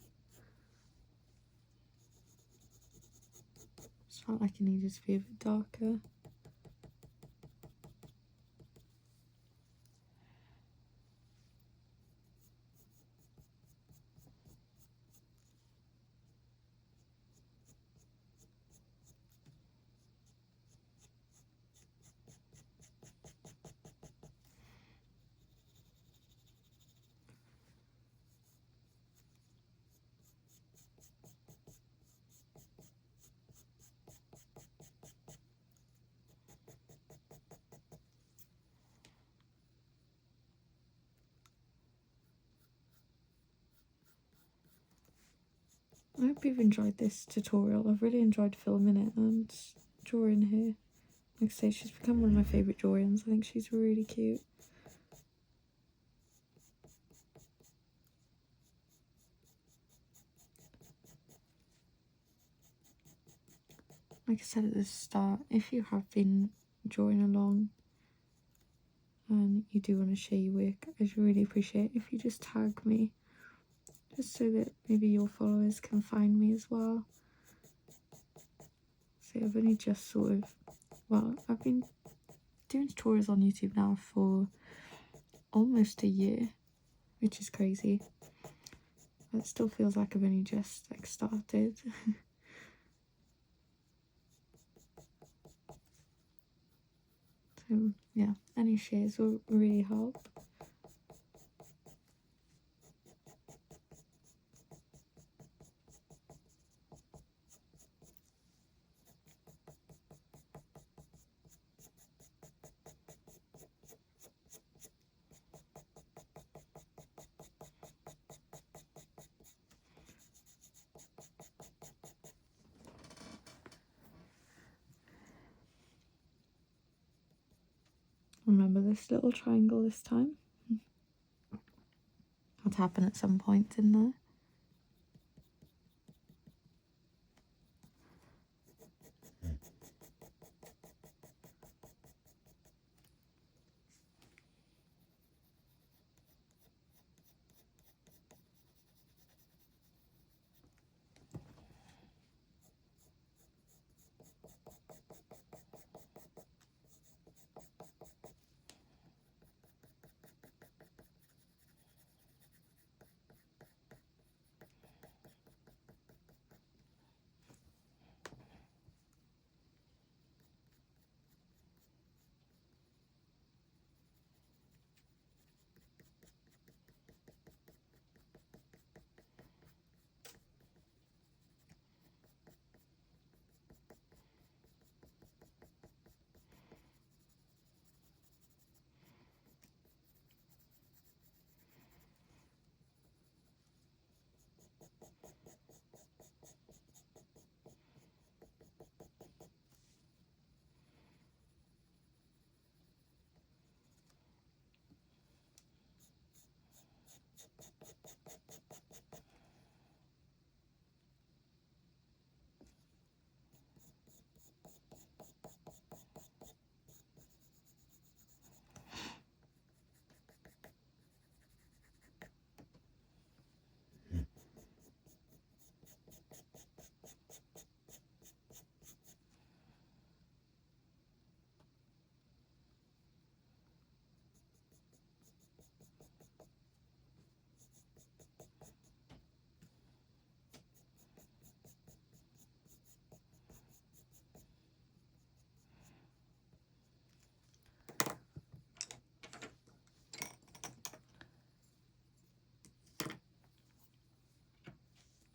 Just felt like it needed to be a bit darker. I hope you've enjoyed this tutorial. I've really enjoyed filming it and drawing her. Like I say, she's become one of my favourite drawings. I think she's really cute. Like I said at the start, if you have been drawing along and you do want to share your work, I'd really appreciate it if you just tag me, just so that maybe your followers can find me as well. So I've only just sort of, well, I've been doing tutorials on YouTube now for almost a year, which is crazy. But it still feels like I've only just like started. So yeah, any shares will really help. Remember this little triangle this time? Had to happen at some point, didn't it?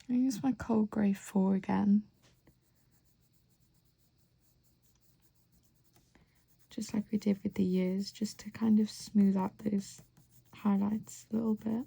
I'm going to use my cold grey 4 again. Just like we did with the years, just to kind of smooth out those highlights a little bit.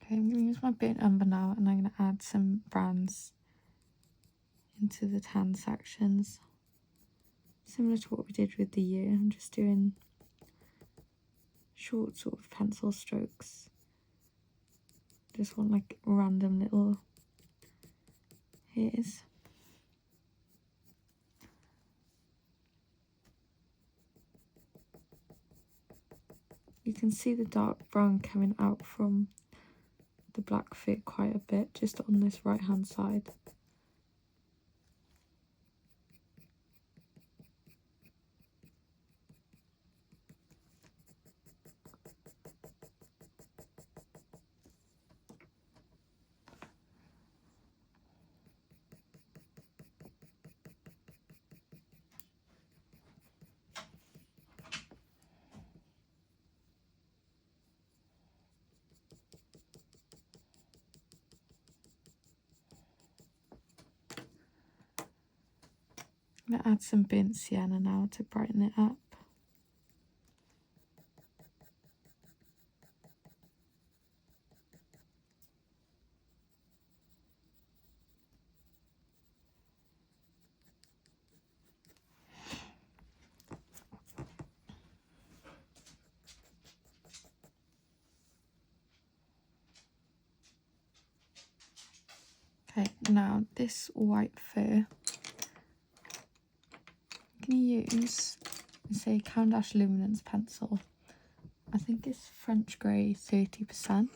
Okay, I'm going to use my burnt umber now, and I'm going to add some browns into the tan sections. Similar to what we did with the year, I'm just doing short sort of pencil strokes. Just want like random little hairs. You can see the dark brown coming out from the black fur quite a bit, just on this right hand side. I'm going to add some burnt sienna now to brighten it up. Okay, now this white fur, I'm going to use, say, Caran d'Ache Luminance pencil. I think it's French Grey 30%.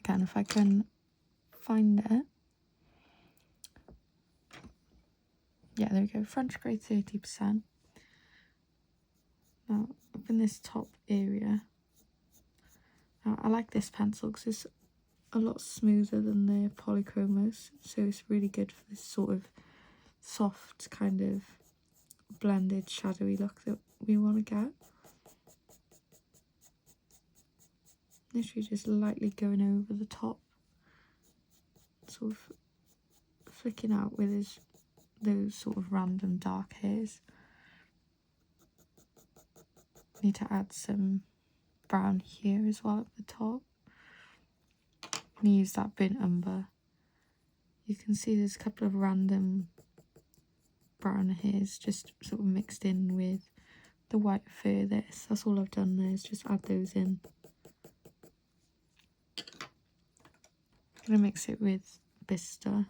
Again, if I can find it. Yeah, there we go, French Grey 30%. Now, up in this top area, now I like this pencil because it's a lot smoother than the polychromos, so it's really good for this sort of soft kind of blended shadowy look that we want to get. Literally just lightly going over the top, sort of flicking out with those sort of random dark hairs. Need to add some brown here as well at the top. I'm going to use that burnt umber. You can see there's a couple of random brown hairs just sort of mixed in with the white fur. That's all I've done there, is just add those in. I'm going to mix it with Bista.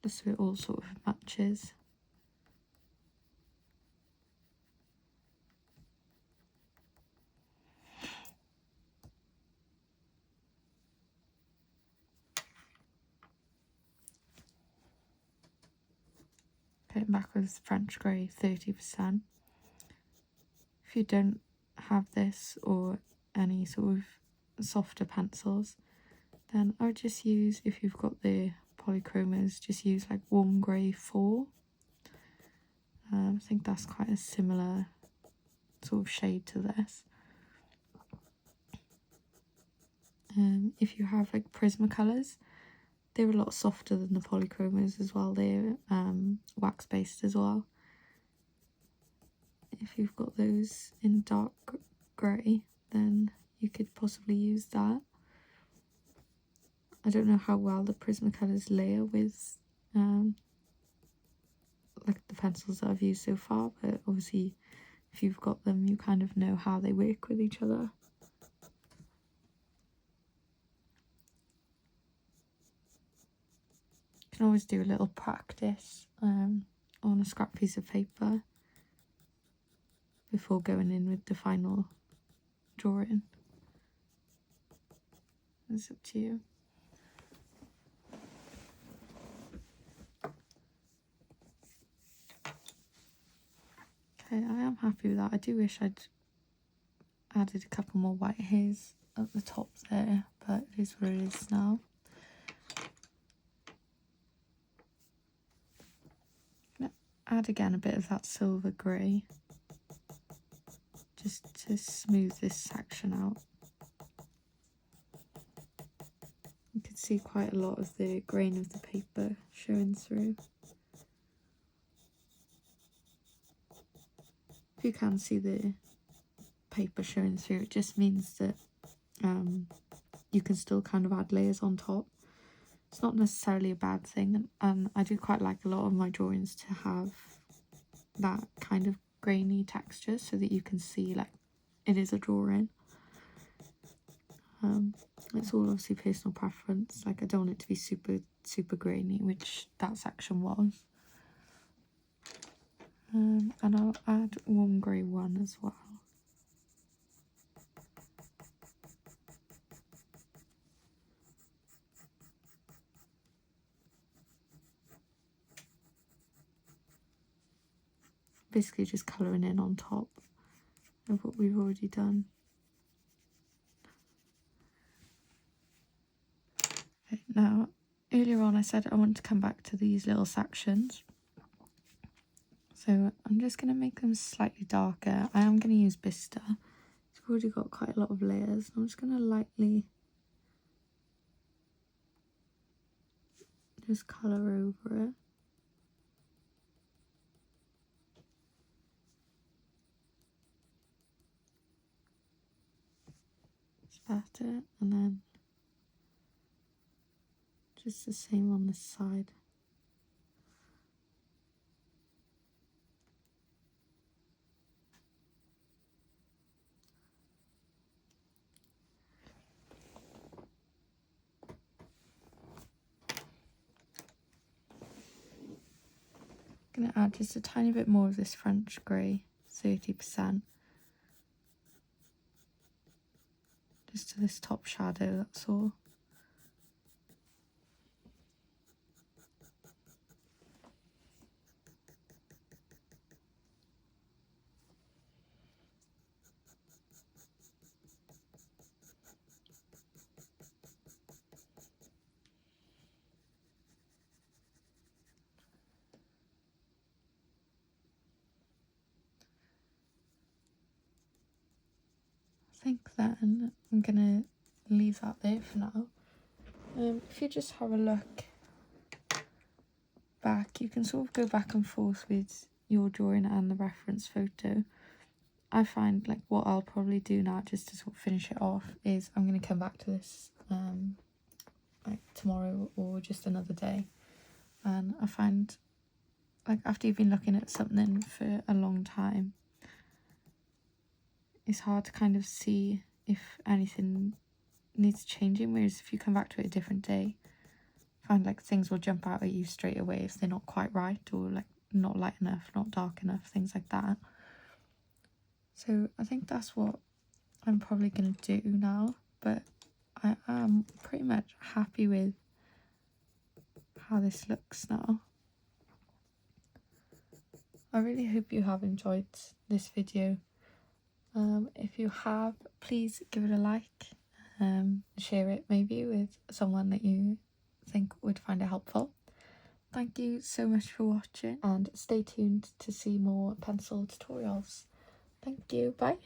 Just so it all sort of matches. Put it back with French Grey 30%. If you don't have this or any sort of softer pencils, then I would just use, if you've got the polychromos, just use like Warm Grey 4. I think that's quite a similar sort of shade to this. If you have like Prismacolors, they're a lot softer than the polychromos as well. They're wax based as well. if you've got those in dark grey, then you could possibly use that. I don't know how well the Prismacolors layer with like the pencils that I've used so far, but obviously if you've got them you kind of know how they work with each other. You can always do a little practice on a scrap piece of paper before going in with the final drawing. It's up to you. Okay, I am happy with that. I do wish I'd added a couple more white hairs at the top there, but it is what it is now. I'm gonna add again a bit of that silver grey just to smooth this section out. You can see quite a lot of the grain of the paper showing through. If you can see the paper showing through, it just means that you can still kind of add layers on top. It's not necessarily a bad thing, and I do quite like a lot of my drawings to have that kind of grainy texture so that you can see like it is a drawing. It's all obviously personal preference. Like I don't want it to be super grainy, which that section was. And I'll add warm grey one as well. Basically just colouring in on top of what we've already done. Okay, now earlier on I said I want to come back to these little sections. So I'm just going to make them slightly darker. I am going to use Bista. It's already got quite a lot of layers. I'm just going to lightly just colour over it. Spat it, and then just the same on this side. I'm going to add just a tiny bit more of this French grey, 30%. Just to this top shadow, that's all. I think then I'm gonna leave that there for now. If you just have a look back, you can sort of go back and forth with your drawing and the reference photo. I find like what I'll probably do now, just to sort of finish it off, is I'm going to come back to this like tomorrow or just another day. And I find like after you've been looking at something for a long time, it's hard to kind of see if anything needs changing, whereas if you come back to it a different day, I find like things will jump out at you straight away if they're not quite right, or like not light enough, not dark enough, things like that. So I think that's what I'm probably going to do now, but I am pretty much happy with how this looks now. I really hope you have enjoyed this video. If you have, please give it a like, share it maybe with someone that you think would find it helpful. Thank you so much for watching, and stay tuned to see more pencil tutorials. Thank you, bye.